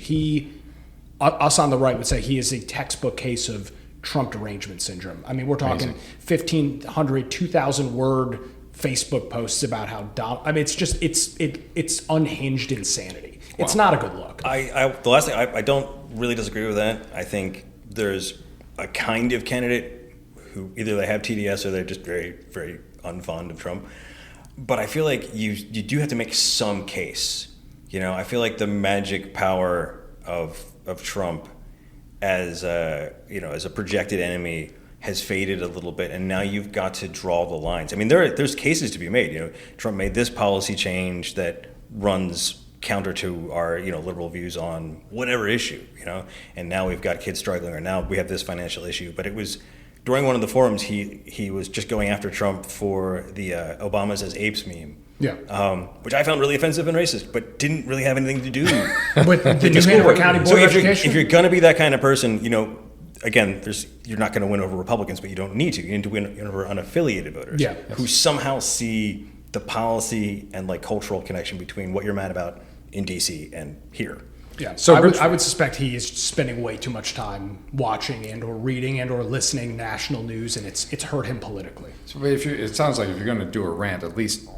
us on the right would say he is a textbook case of Trump derangement syndrome. I mean, we're talking 1,500, 2,000 word Facebook posts about how it's just it's unhinged insanity. Wow. It's not a good look. The last thing, I don't really disagree with that. I think there's a kind of candidate who either they have TDS or they're just very, very unfond of Trump. But I feel like you do have to make some case. I feel like the magic power of Trump as a projected enemy has faded a little bit, and now you've got to draw the lines. I mean, there's cases to be made. Trump made this policy change that runs counter to our liberal views on whatever issue, and now we've got kids struggling, or now we have this financial issue. But it was during one of the forums he was just going after Trump for the Obamas as apes meme. Yeah. Which I found really offensive and racist, but didn't really have anything to do with the New Hanover County Board of Education. If you're going to be that kind of person, again, you're not going to win over Republicans, but you don't need to. You need to win over unaffiliated voters who somehow see the policy and cultural connection between what you're mad about in D.C. and here. Yeah, so I would suspect he is spending way too much time watching and or reading and or listening national news, and it's hurt him politically. So it sounds like if you're going to do a rant, at least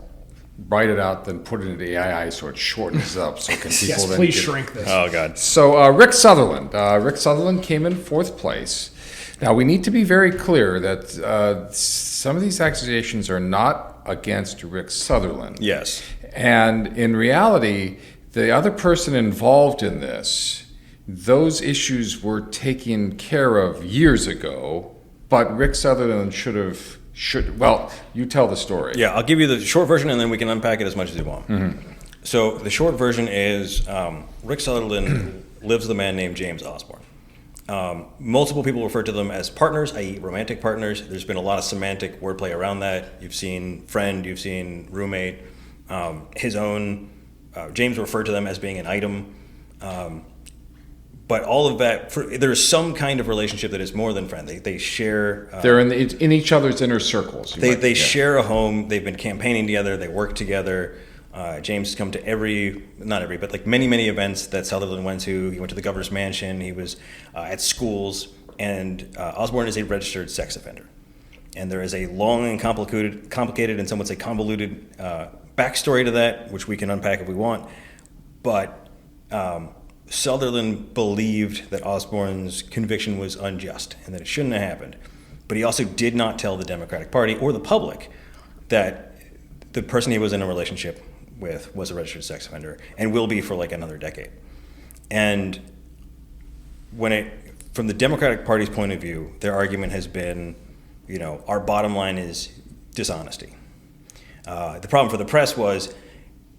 write it out, then put it into AI so it shortens up. So can people yes, please shrink this. Oh God. So Rick Sutherland. Rick Sutherland came in fourth place. Now we need to be very clear that some of these accusations are not against Rick Sutherland. Yes. And in reality, the other person involved in this, those issues were taken care of years ago, but Rick Sutherland well, you tell the story. Yeah, I'll give you the short version and then we can unpack it as much as you want. Mm-hmm. So the short version is Rick Sutherland lives with a man named James Osborne. Multiple people refer to them as partners, i.e. romantic partners. There's been a lot of semantic wordplay around that. You've seen friend, you've seen roommate. James referred to them as being an item. But all of that, there's some kind of relationship that is more than friend. They share. They're in each other's inner circles. They share a home. They've been campaigning together. They work together. James has come to many, many events that Sutherland went to. He went to the governor's mansion. He was at schools. And Osborne is a registered sex offender. And there is a long and complicated and some would say convoluted backstory to that, which we can unpack if we want. But Sutherland believed that Osborne's conviction was unjust and that it shouldn't have happened. But he also did not tell the Democratic Party or the public that the person he was in a relationship with was a registered sex offender and will be for another decade. And from the Democratic Party's point of view, their argument has been, our bottom line is dishonesty. The problem for the press was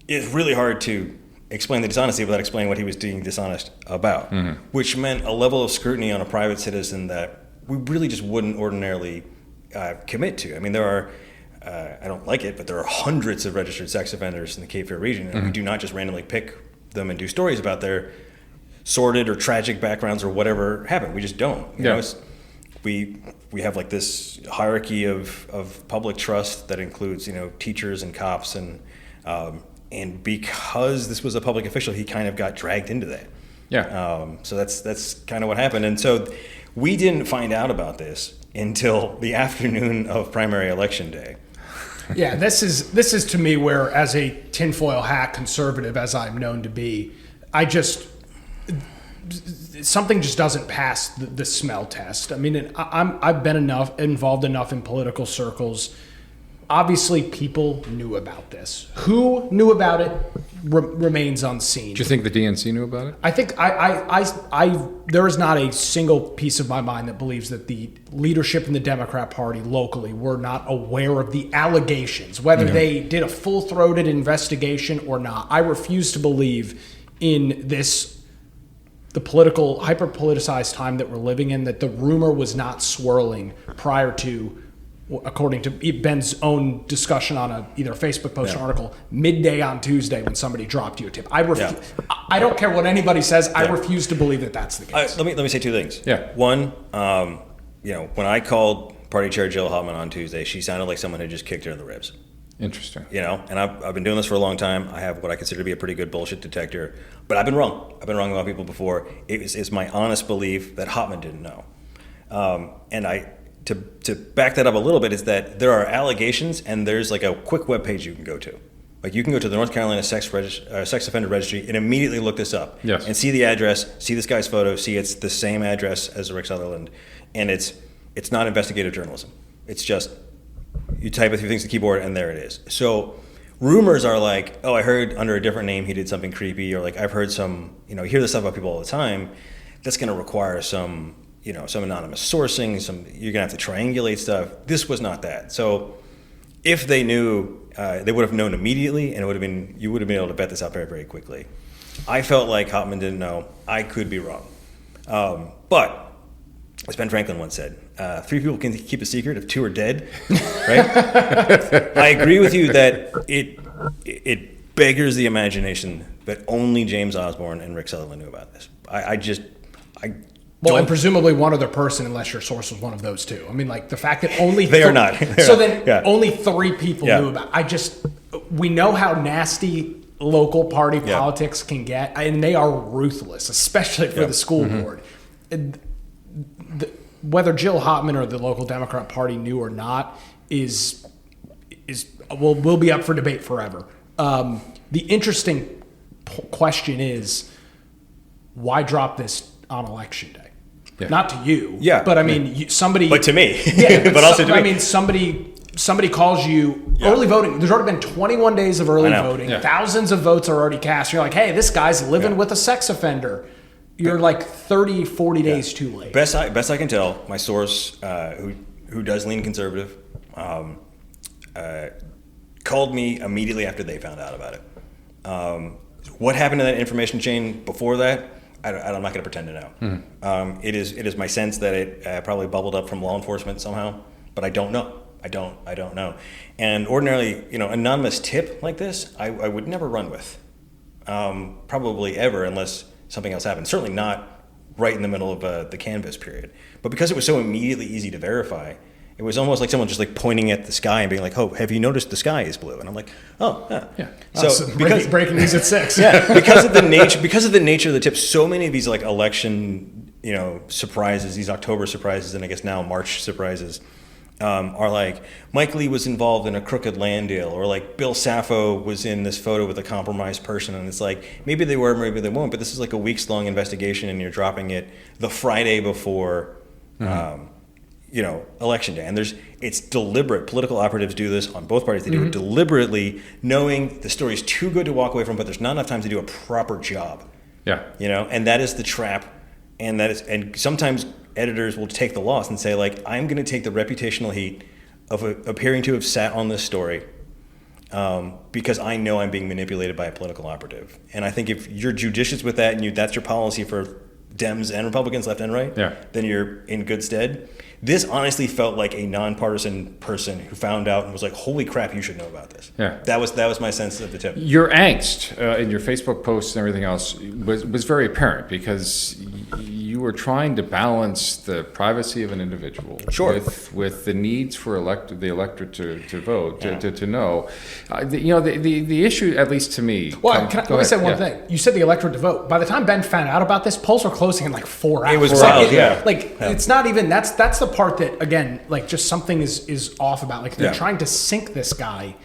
it's really hard to explain the dishonesty without explaining what he was being dishonest about, which meant a level of scrutiny on a private citizen that we really just wouldn't ordinarily commit to. I mean, there are, I don't like it, but there are hundreds of registered sex offenders in the Cape Fear region, and we do not just randomly pick them and do stories about their sordid or tragic backgrounds or whatever happened. We just don't. You know, we have this hierarchy of public trust that includes teachers and cops and because this was a public official, he kind of got dragged into that. Yeah. So that's kind of what happened, and so we didn't find out about this until the afternoon of primary election day. Yeah, this is to me where, as a tinfoil hat conservative as I'm known to be, something just doesn't pass the smell test. I mean, I've been involved enough in political circles obviously people knew about this. Who knew about it remains unseen. Do you think the DNC knew about it? I think there is not a single piece of my mind that believes that the leadership in the Democrat Party locally were not aware of the allegations, whether they did a full-throated investigation or not. I refuse to believe in the political, hyper-politicized time that we're living in, that the rumor was not swirling prior to, according to Ben's own discussion on either a Facebook post or article, midday on Tuesday when somebody dropped you a tip. I don't care what anybody says. I refuse to believe that that's the case. Let me say two things. Yeah. One, when I called Party Chair Jill Hopman on Tuesday, she sounded like someone had just kicked her in the ribs. Interesting. And I've been doing this for a long time. I have what I consider to be a pretty good bullshit detector, but I've been wrong. I've been wrong about people before. It's my honest belief that Hopman didn't know. To back that up a little bit is that there are allegations and there's like a quick web page you can go to. Like you can go to the North Carolina Sex Offender Registry and immediately look this up. Yes. And see the address, see this guy's photo, see it's the same address as Rick Sutherland. And it's not investigative journalism. It's just you type a few things to the keyboard and there it is. So rumors are like, oh, I heard under a different name he did something creepy, or like I've heard some, you hear this stuff about people all the time. That's going to require some anonymous sourcing, you're gonna have to triangulate stuff. This was not that. So if they knew, they would have known immediately, and you would have been able to vet this out very, very quickly. I felt like Hopman didn't know. I could be wrong. But as Ben Franklin once said, 3 people can keep a secret if 2 are dead, right? I agree with you that it beggars the imagination that only James Osborne and Rick Sutherland knew about this. And presumably one other person, unless your source was one of those two. I mean, like the fact that only they are not. Only 3 people knew about. We know how nasty local party politics can get, and they are ruthless, especially for the school board. Whether Jill Hopman or the local Democrat Party knew or not will be up for debate forever. The interesting question is, why drop this on election day? Yeah. Not to you, but I mean, somebody. But to me, but also to me. I mean, somebody calls you early voting. There's already been 21 days of early voting. Yeah. Thousands of votes are already cast. You're like, hey, this guy's living with a sex offender. You're like 30, 40 days too late. Best I can tell, my source, who does lean conservative, called me immediately after they found out about it. What happened in that information chain before that? I'm not going to pretend to know. Mm-hmm. It is my sense that it probably bubbled up from law enforcement somehow, but I don't know. I don't know. And ordinarily, anonymous tip like this, I would never run with, probably ever, unless something else happened. Certainly not right in the middle of the canvass period. But because it was so immediately easy to verify, it was almost like someone just like pointing at the sky and being like, "Oh, have you noticed the sky is blue?" And I'm like, "Oh, yeah." So because breaking news at 6. because of the nature of the tip, so many of these like election, surprises, these October surprises, and I guess now March surprises, are like Mike Lee was involved in a crooked land deal, or like Bill Sappho was in this photo with a compromised person, and it's like maybe they were, maybe they won't, but this is like a weeks-long investigation, and you're dropping it the Friday before. Mm-hmm. Election day. And it's deliberate. Political operatives do this on both parties. They do it deliberately, knowing the story's too good to walk away from, but there's not enough time to do a proper job. Yeah. And that is the trap. And sometimes editors will take the loss and say, like, I'm going to take the reputational heat of appearing to have sat on this story because I know I'm being manipulated by a political operative. And I think if you're judicious with that and that's your policy for Dems and Republicans, left and right, then you're in good stead. This honestly felt like a nonpartisan person who found out and was like, "Holy crap, you should know about this." Yeah, that was my sense of the tip. Your angst in your Facebook posts and everything else was very apparent because you were trying to balance the privacy of an individual with the needs for the electorate to vote to know. The issue, at least to me. Well, let me say one thing. You said the electorate to vote. By the time Ben found out about this, polls were closing in like 4 hours. It was wild. It's not even that's the part that, again, like just something is off about. Like they're trying to sink this guy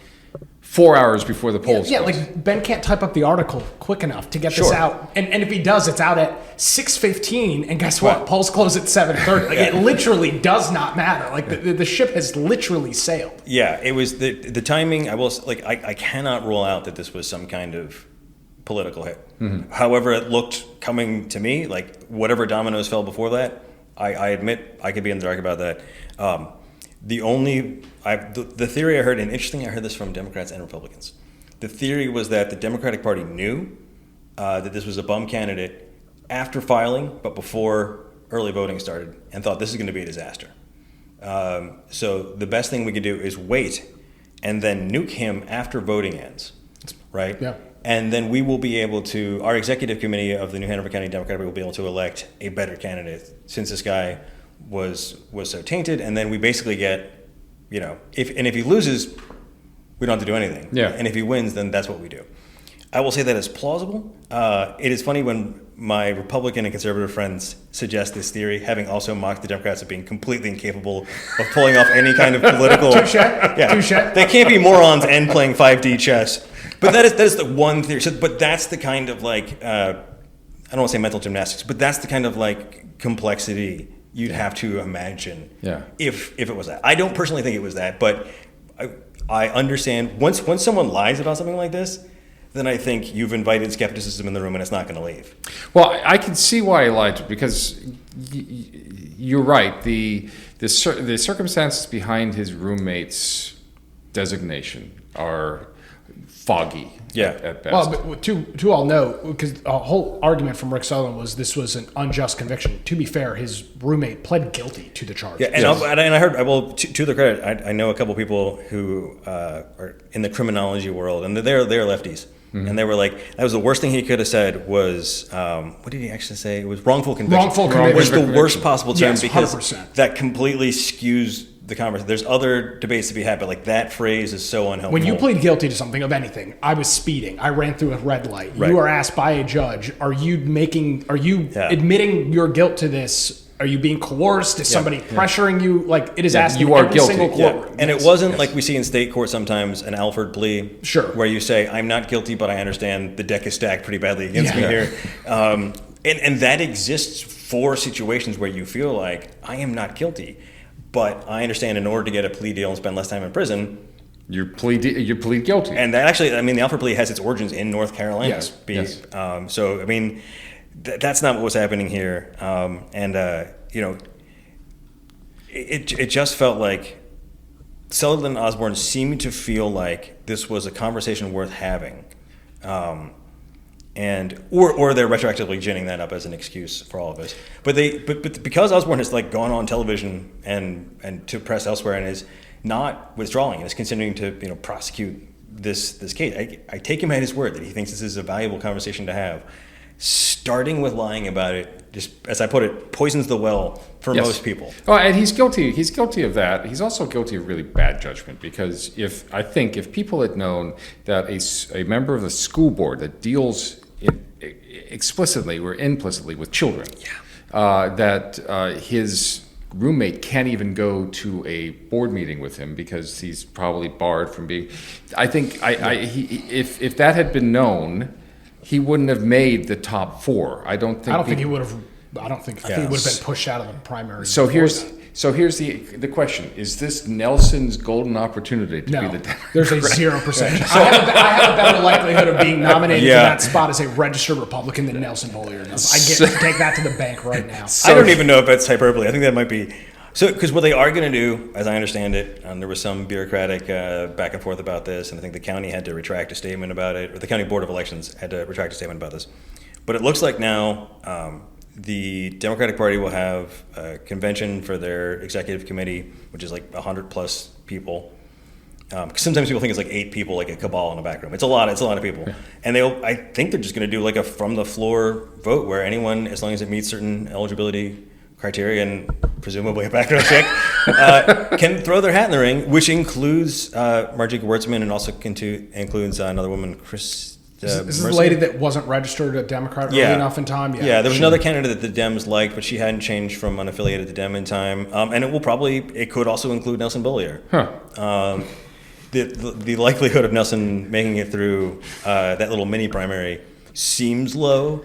4 hours before the polls. Yeah, close. like Ben can't type up the article quick enough to get this Sure. out, and if he does, it's out at 6:15, and guess what? Right. Polls close at 7:30. Like it literally does not matter. Like the ship has literally sailed. Yeah, it was the timing. I cannot rule out that this was some kind of political hit. However, it looked coming to me, like whatever dominoes fell before that. I admit I could be in the dark about that. The theory I heard, and interesting, I heard this from Democrats and Republicans. The theory was that the Democratic Party knew that this was a bum candidate after filing, but before early voting started, and thought this is going to be a disaster. So the best thing we could do is wait and then nuke him after voting ends, right? Yeah. And then we will be able to, our executive committee of the New Hanover County Democratic Party will be able to elect a better candidate since this guy was so tainted. And then we basically get, if he loses, we don't have to do anything. Yeah. And if he wins, then that's what we do. I will say that is plausible. It is funny when my Republican and conservative friends suggest this theory, having also mocked the Democrats of being completely incapable of pulling off any kind of political. Touche. Yeah, Touche. they can't be morons and playing 5D chess. But that is the one theory. But that's the kind of I don't want to say mental gymnastics, but that's the kind of complexity you'd have to imagine. Yeah. If it was that. I don't personally think it was that, but I understand once someone lies about something like this, then I think you've invited skepticism in the room and it's not going to leave. Well, I can see why he lied, because you're right. The circumstances behind his roommate's designation are foggy. Yeah. At best. Well, but to all note, because a whole argument from Rick Sutherland was this was an unjust conviction. To be fair, his roommate pled guilty to the charge. Yeah, and, Yes. I heard, to their credit, I know a couple people who are in the criminology world, and they're lefties. Mm-hmm. And they were like, that was the worst thing he could have said was, what did he actually say? It was wrongful conviction. Wrongful conviction. Was the worst possible term, Yes, because 100%. that completely skews the conversation. There's other debates to be had, but that phrase is so unhelpful. When you plead guilty to something of anything, I was speeding, I ran through a red light. Right. You are asked by a judge, are you admitting your guilt to this? Are you being coerced? Is somebody pressuring you? It is asked you in are every guilty. single Yeah. courtroom. And Yes. it wasn't like we see in state court sometimes, an Alford plea. Sure. Where you say, I'm not guilty, but I understand the deck is stacked pretty badly against me Yeah. here. And that exists for situations where you feel like, I am not guilty, but I understand in order to get a plea deal and spend less time in prison. You plead guilty. And that actually, the Alford plea has its origins in North Carolina. Yes. Yes. So, that's not what was happening here. It just felt like Sutherland and Osborne seemed to feel like this was a conversation worth having, or they're retroactively ginning that up as an excuse for all of this. But because Osborne has gone on television and to press elsewhere and is not withdrawing and is continuing to prosecute this case, I take him at his word that he thinks this is a valuable conversation to have. Starting with lying about it, just as I put it, poisons the well for most people. Oh, and he's guilty. He's guilty of that. He's also guilty of really bad judgment, because if people had known that a member of the school board that deals explicitly or implicitly with children, that his roommate can't even go to a board meeting with him because he's probably barred from being. I think if that had been known, he wouldn't have made the top four. I don't think he would have. I think he would have been pushed out of the primary. So here's the question: is this Nelson's golden opportunity to be the Democrat? There's a 0%. I have a better likelihood of being nominated for that spot as a registered Republican than Nelson Bollier does. I get to take that to the bank right now. I don't even know if that's hyperbole. I think that might be. So, because what they are going to do, as I understand it, there was some bureaucratic back and forth about this, and I think the county had to retract a statement about it, or the County Board of Elections had to retract a statement about this. But it looks like now the Democratic Party will have a convention for their executive committee, which is 100 plus people. Sometimes people think it's 8 people, like a cabal in a back room. It's a lot of people. Yeah. And I think they're just going to do a from the floor vote where anyone, as long as it meets certain eligibility criteria and presumably a background check, can throw their hat in the ring, which includes Margie Gewurtzman and also includes another woman, Chris. This is the lady that wasn't registered a Democrat early enough in time? Yeah, there was another candidate that the Dems liked, but she hadn't changed from unaffiliated to Dem in time. And it could also include Nelson Bollier. Huh. the likelihood of Nelson making it through that little mini primary seems low.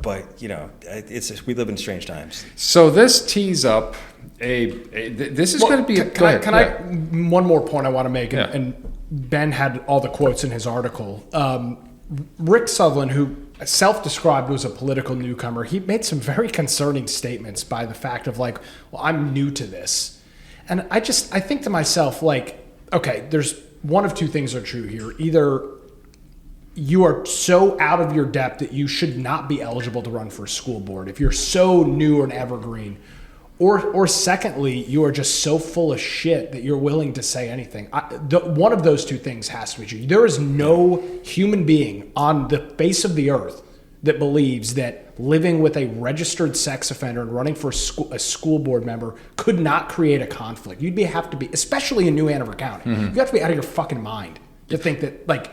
But we live in strange times. So this tees up this is going to be. One more point I want to make, Yeah. and Ben had all the quotes in his article. Rick Sutherland, who self-described was a political newcomer, he made some very concerning statements by the fact of like, well, I'm new to this. And I think to myself, like, okay, there's one of two things are true here. Either you are so out of your depth that you should not be eligible to run for a school board if you're so new and evergreen. Or secondly, you are just so full of shit that you're willing to say anything. One of those two things has to be true. There is no human being on the face of the earth that believes that living with a registered sex offender and running for a school board member could not create a conflict. You'd have to be, especially in New Hanover County, you have to be out of your fucking mind to think that, like,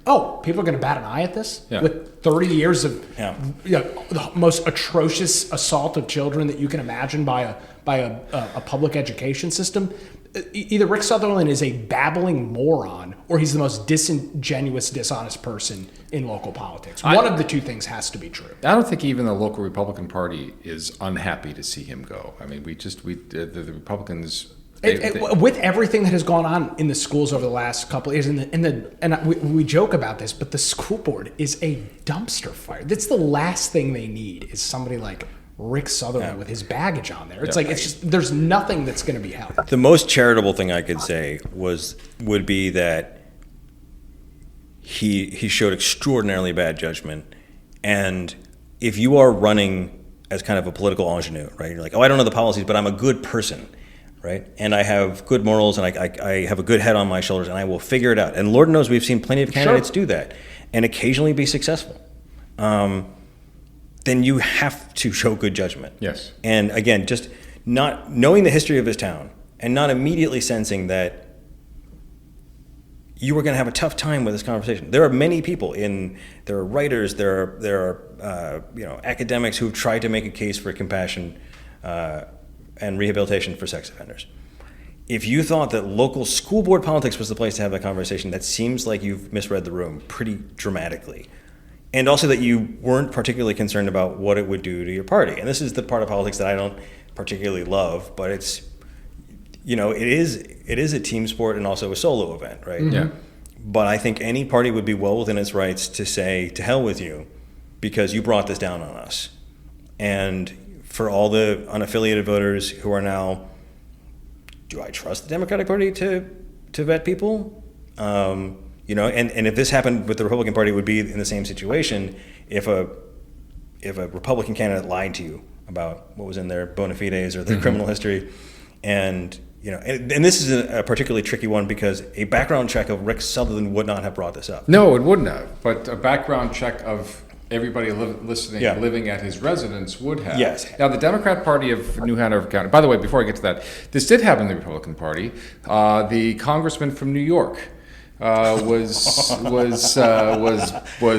oh, people are going to bat an eye at this with 30 years of the most atrocious assault of children that you can imagine by a public education system. Either Rick Sutherland is a babbling moron or he's the most disingenuous, dishonest person in local politics. One of the two things has to be true. I don't think even the local Republican Party is unhappy to see him go. I mean, the Republicans. With everything that has gone on in the schools over the last couple of years, we joke about this, but the school board is a dumpster fire. That's the last thing they need is somebody like Rick Sutherland with his baggage on there. It's it's just there's nothing that's going to be helped. The most charitable thing I could say would be that he showed extraordinarily bad judgment, and if you are running as kind of a political ingenue, right? You're like, oh, I don't know the policies, but I'm a good person. Right, and I have good morals, and I have a good head on my shoulders, and I will figure it out. And Lord knows we've seen plenty of candidates do that, and occasionally be successful. Then you have to show good judgment. Yes. And again, just not knowing the history of his town, and not immediately sensing that you are going to have a tough time with this conversation. There are many people there are writers, there are academics who've tried to make a case for compassion. And rehabilitation for sex offenders. If you thought that local school board politics was the place to have that conversation, that seems like you've misread the room pretty dramatically. And also that you weren't particularly concerned about what it would do to your party. And this is the part of politics that I don't particularly love, but it's, it is a team sport and also a solo event, right? Mm-hmm. Yeah. But I think any party would be well within its rights to say, to hell with you, because you brought this down on us. And for all the unaffiliated voters who are now, do I trust the Democratic Party to vet people? And if this happened with the Republican Party, it would be in the same situation if a Republican candidate lied to you about what was in their bona fides or their criminal history. And this is a particularly tricky one because a background check of Rick Sutherland would not have brought this up. No, it wouldn't have. But a background check of everybody living at his residence would have. Yes. Now, the Democrat Party of New Hanover County, by the way, before I get to that, this did happen in the Republican Party. The congressman from New York was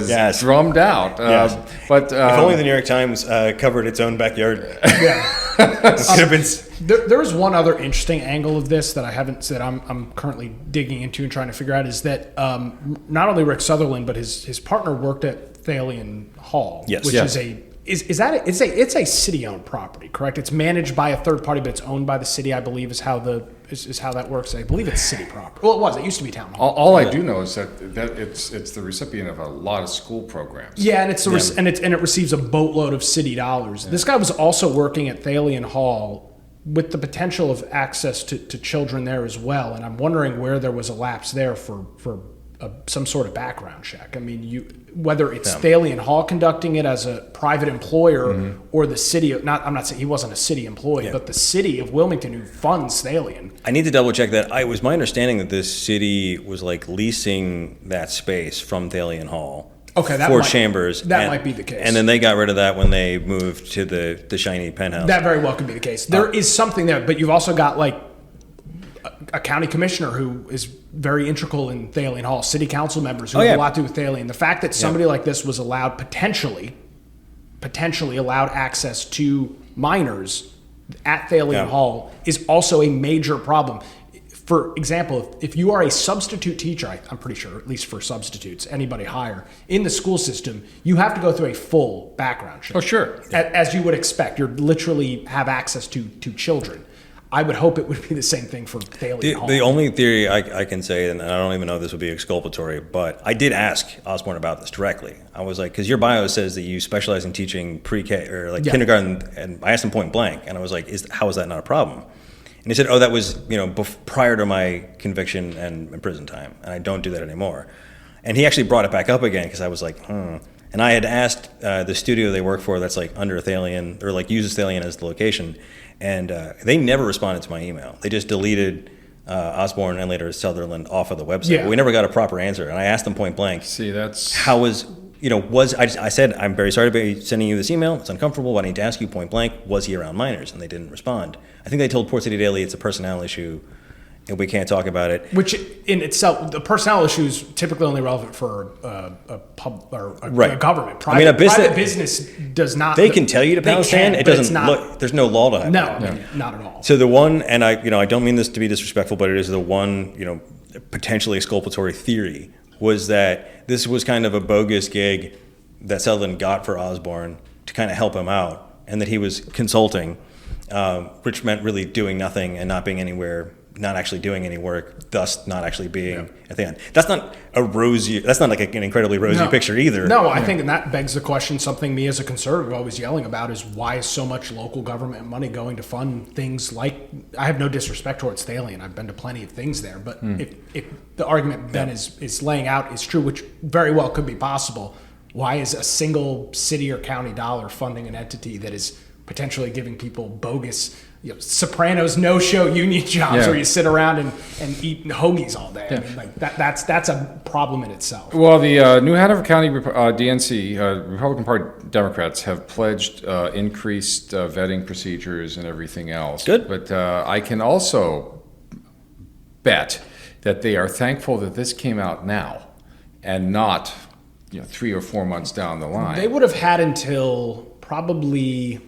Yes. drummed out. Yes. But if only the New York Times covered its own backyard. This could have been. There's one other interesting angle of this that I'm currently digging into and trying to figure out is that not only Rick Sutherland but his partner worked at Thalian Hall, which is a city-owned property, correct? It's managed by a third party, but it's owned by the city, I believe, is how that works. I believe it's city property. Well, it used to be town hall. All I do know is that it's the recipient of a lot of school programs. Yeah, and it receives a boatload of city dollars. Yeah. This guy was also working at Thalian Hall with the potential of access to children there as well, and I'm wondering where there was a lapse there for some sort of background check. I mean, whether it's Thalian Hall conducting it as a private employer or the city of, I'm not saying he wasn't a city employee, but the city of Wilmington who funds Thalian. I need to double check that. It was my understanding that this city was like leasing that space from Thalian Hall. Okay, chambers. That might be the case. And then they got rid of that when they moved to the shiny penthouse. That very well could be the case. There is something there, but you've also got like a county commissioner who is very integral in Thalian Hall, city council members who have a lot to do with Thalian. The fact that somebody like this was allowed potentially allowed access to minors at Thalian Hall is also a major problem. For example, if you are a substitute teacher, I'm pretty sure, at least for substitutes, anybody higher, in the school system, you have to go through a full background check. Oh, sure. As you would expect. You literally have access to children. I would hope it would be the same thing for Thalian Hall. The only theory I can say, and I don't even know if this would be exculpatory, but I did ask Osborne about this directly. I was like, because your bio says that you specialize in teaching pre-K or like kindergarten, and I asked him point blank, and I was like, how is that not a problem? And he said, oh, that was prior to my conviction and prison time, and I don't do that anymore. And he actually brought it back up again because I was like, And I had asked the studio they work for that's like under Thalian or like uses Thalian as the location. And they never responded to my email. They just deleted Osborne and later Sutherland off of the website. Yeah. But we never got a proper answer. And I asked them point blank. See, that's how was I said, I'm very sorry to be sending you this email. It's uncomfortable. But I need to ask you point blank, was he around minors? And they didn't respond. I think they told Port City Daily it's a personnel issue and we can't talk about it. Which in itself, the personnel issue is typically only relevant for a government. Private business does not. They can tell you to pound sand. It doesn't look. There's no law to have. No, not at all. So the one, and I don't mean this to be disrespectful, but it is the one, potentially exculpatory theory was that this was kind of a bogus gig that Sutherland got for Osborne to kind of help him out, and that he was consulting, which meant really doing nothing and not being anywhere. Not actually doing any work, thus not actually being at the end. That's not a rosy. That's not like an incredibly rosy picture either. No, I think that begs the question. Something me as a conservative always yelling about is why is so much local government money going to fund things like? I have no disrespect towards Thalian. I've been to plenty of things there, but if the argument Ben is laying out is true, which very well could be possible, why is a single city or county dollar funding an entity that is potentially giving people bogus? Sopranos no-show union jobs where you sit around and eat hoagies all day. I mean, like that's a problem in itself. Well, the New Hanover County DNC, Republican Party Democrats, have pledged increased vetting procedures and everything else. Good. But I can also bet that they are thankful that this came out now and not 3 or 4 months down the line. They would have had until probably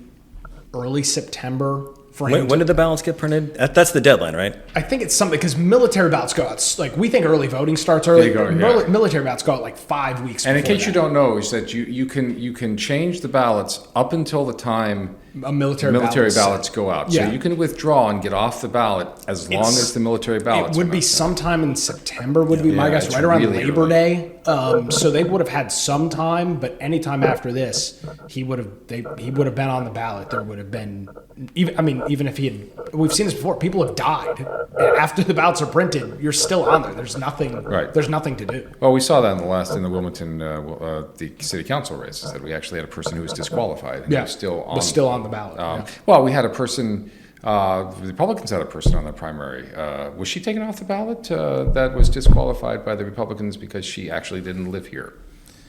early September. When did the ballots get printed? That's the deadline, right? I think it's something because military ballots go out. Like we think early voting starts early. Military ballots go out like 5 weeks. And in case you don't know, is that you can change the ballots up until the time military ballots go out. So you can withdraw and get off the ballot as long as the military ballots. It would be sometime in September. Would be my guess, right around Labor Day. So they would have had some time, but anytime after this, he would have been on the ballot. There would have been even if he had. We've seen this before. People have died after the ballots are printed. You're still on there. There's nothing. Right. There's nothing to do. Well, we saw that in the Wilmington the city council races that we actually had a person who was disqualified. And was still on the ballot. Well, we had a person. The Republicans had a person on the primary. Was she taken off the ballot? That was disqualified by the Republicans because she actually didn't live here.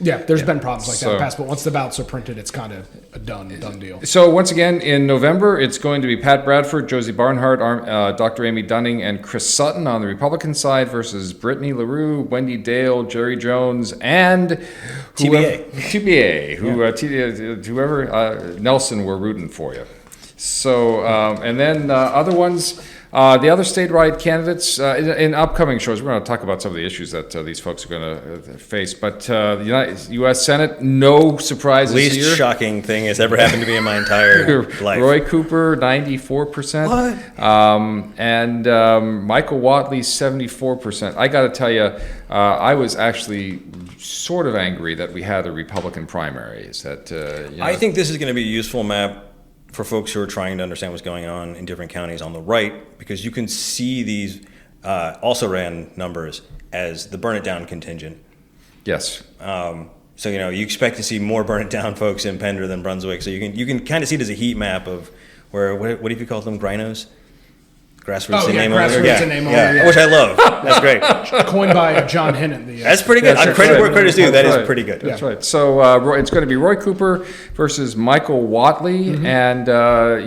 Yeah, there's been problems like that in the past, but once the ballots are printed, it's kind of a done deal. So once again, in November, it's going to be Pat Bradford, Josie Barnhart, Dr. Amy Dunning, and Chris Sutton on the Republican side versus Brittany LaRue, Wendy Dale, Jerry Jones, and TBA, whoever Nelson were rooting for you. So, and then other ones, the other statewide candidates in upcoming shows, we're going to talk about some of the issues that these folks are going to face. But the U.S. Senate, no surprises here. Least shocking thing has ever happened to me in my entire life. Roy Cooper, 94%. What? And Michael Whatley, 74%. I got to tell you, I was actually sort of angry that we had a Republican primary. I think this is going to be a useful map for folks who are trying to understand what's going on in different counties on the right, because you can see these also ran numbers as the burn it down contingent. Yes. So you expect to see more burn it down folks in Pender than Brunswick. So you can kind of see it as a heat map of where what do you call them, Grinos? Grassroots in name only. Yeah. Which I love. That's great. Coined by John Hennon. That's pretty good. Credit where credit's due. That is pretty good. That's right. So it's going to be Roy Cooper versus Michael Whatley, and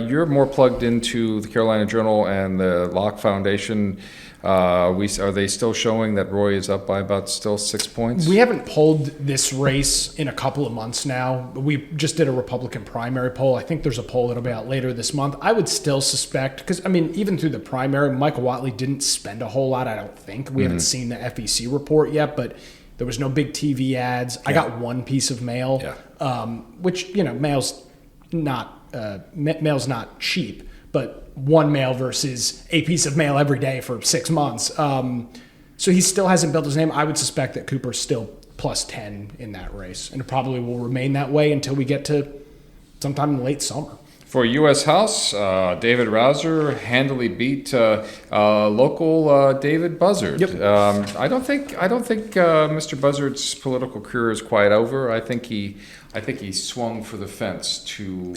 you're more plugged into the Carolina Journal and the Locke Foundation Are they still showing that Roy is up by about still 6 points? We haven't polled this race in a couple of months now. We just did a Republican primary poll. I think there's a poll that'll be out later this month. I would still suspect, because, I mean, even through the primary, Michael Whatley didn't spend a whole lot, I don't think. We haven't seen the FEC report yet, but there was no big TV ads. I got one piece of mail, which, mail's not cheap, but one mail versus a piece of mail every day for 6 months. So he still hasn't built his name. I would suspect that Cooper's still plus 10 in that race, and it probably will remain that way until we get to sometime in late summer. For U.S. House, David Rouser handily beat local David Buzzard. Yep. I don't think Mr. Buzzard's political career is quite over. I think he swung for the fence to.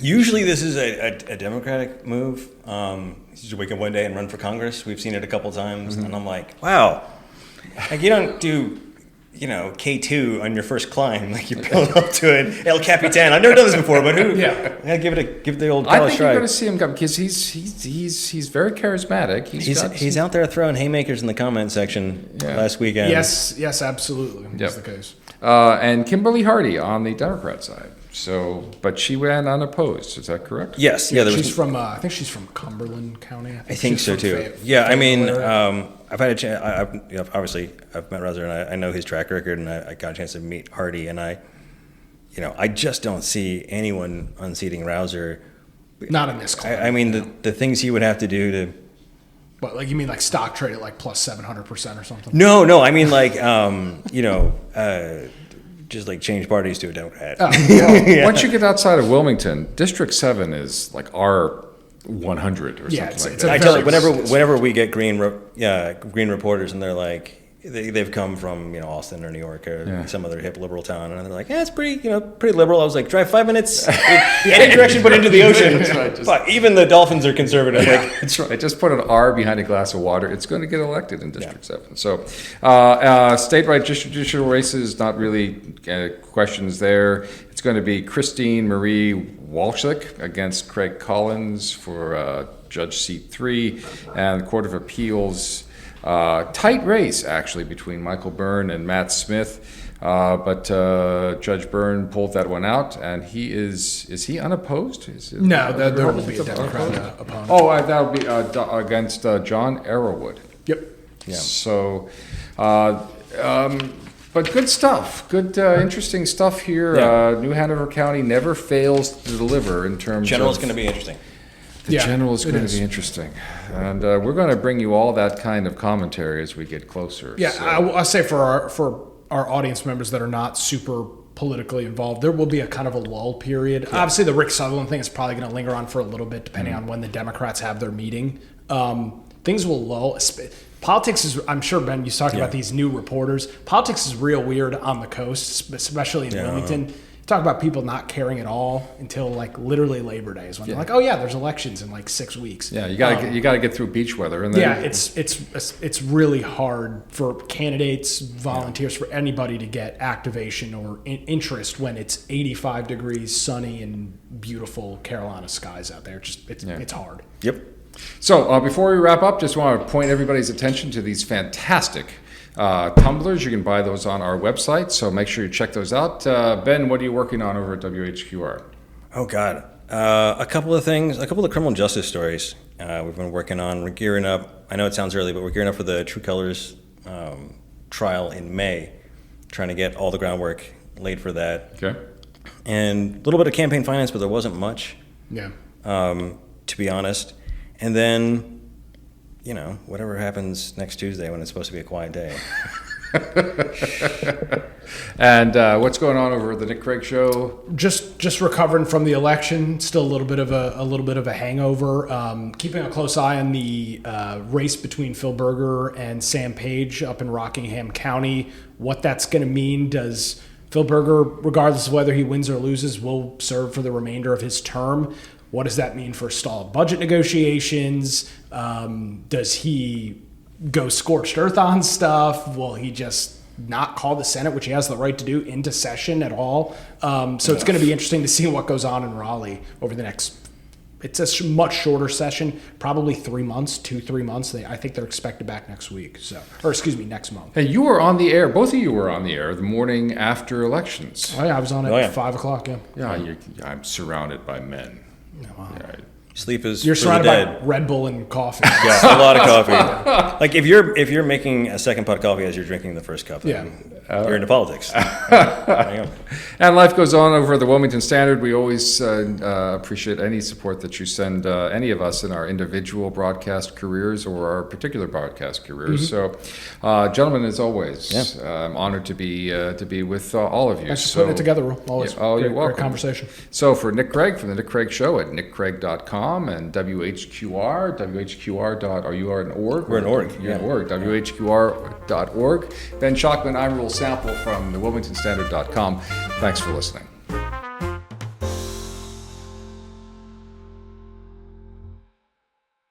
Usually, this is a Democratic move. Just wake up one day and run for Congress. We've seen it a couple times, and I'm like, wow, like you don't do. K2 on your first climb, like you build up to it. El Capitan. I've never done this before, but who? Yeah, give it the old college try. I think you're going to see him come because he's very charismatic. He's out there throwing haymakers in the comment section last weekend. Yes, absolutely. That's the case. And Kimberly Hardy on the Democrat side. So, but she ran unopposed. Is that correct? Yes. Yeah. She's from. I think she's from Cumberland County. I think so too. I mean, I've had a chance. Obviously, I've met Rouser and I know his track record, and I got a chance to meet Hardy, and I just don't see anyone unseating Rouser. Not in this climate. I mean, the things he would have to do to. But like you mean like stock trade at like plus 700% or something? No. I mean like just like change parties to a Democrat. Once you get outside of Wilmington, District 7 is like R100 or something like that. I tell you, whenever we get green reporters and they're like, they've come from Austin or New York or some other hip liberal town, and they're like, it's pretty liberal. I was like, drive 5 minutes any direction but into the ocean. That's right, but even the Dolphins are conservative. That's right. Just put an R behind a glass of water. It's going to get elected in District 7. So statewide judicial races, not really questions there. It's going to be Christine Marie Walshik against Craig Collins for Judge Seat 3 and the Court of Appeals. Tight race, actually, between Michael Byrne and Matt Smith, but Judge Byrne pulled that one out, and is he unopposed? No, there will be a Democrat opponent. Oh, that'll be against John Arrowwood. Yep. Yeah. So, but good stuff. Good, interesting stuff here. Yeah. New Hanover County never fails to deliver in terms General's going to be interesting. The general is going to be interesting. And we're going to bring you all that kind of commentary as we get closer. Yeah, so. I'll say for our audience members that are not super politically involved, there will be a kind of a lull period. Yeah. Obviously, the Rick Sutherland thing is probably going to linger on for a little bit, depending on when the Democrats have their meeting. Things will lull. Politics is, I'm sure, Ben, you talked about these new reporters. Politics is real weird on the coast, especially in Wilmington. Talk about people not caring at all until like literally Labor Day is when they're like, oh yeah, there's elections in like 6 weeks. Yeah, you got to get through beach weather, and then it's really hard for candidates, volunteers, for anybody to get activation or interest when it's 85 degrees, sunny, and beautiful Carolina skies out there. It's hard. Yep. So before we wrap up, just want to point everybody's attention to these fantastic tumblers. You can buy those on our website, so make sure you check those out. Ben, what are you working on over at WHQR? Oh, God. A couple of things, a couple of criminal justice stories we've been working on. We're gearing up. I know it sounds early, but we're gearing up for the True Colors trial in May, trying to get all the groundwork laid for that. Okay. And a little bit of campaign finance, but there wasn't much, to be honest. And then, whatever happens next Tuesday when it's supposed to be a quiet day. And what's going on over at the Nick Craig Show? Just recovering from the election. Still a little bit of a hangover. Keeping a close eye on the race between Phil Berger and Sam Page up in Rockingham County. What that's going to mean? Does Phil Berger, regardless of whether he wins or loses, will serve for the remainder of his term? What does that mean for stalled budget negotiations? Does he go scorched earth on stuff? Will he just not call the Senate, which he has the right to do, into session at all? So it's going to be interesting to see what goes on in Raleigh over the next it's a much shorter session, probably 3 months, 3 months. I think they're expected back next week. Next month. And you were on the air. Both of you were on the air the morning after elections. Oh yeah, I was on at 5 o'clock. Yeah. Yeah, I'm surrounded by men. Wow. Yeah, Sleep is You're for the surrounded dead. by Red Bull and coffee. Yeah, a lot of coffee. Like if you're making a second pot of coffee as you're drinking the first cup, then you're into politics. There you go. And life goes on over at the Wilmington Standard. We always appreciate any support that you send any of us in our individual broadcast careers or our particular broadcast careers. So, gentlemen, as always, I'm honored to be with all of you. Thanks for putting it together, Will. Always. Yeah, you're welcome. Great conversation. So for Nick Craig from the Nick Craig Show at nickcraig.com and WHQR, are you an org? We're an org. You're an org, WHQR.org. Ben Shockman, I'm Rule Sample from the WilmingtonStandard.com. Thanks for listening.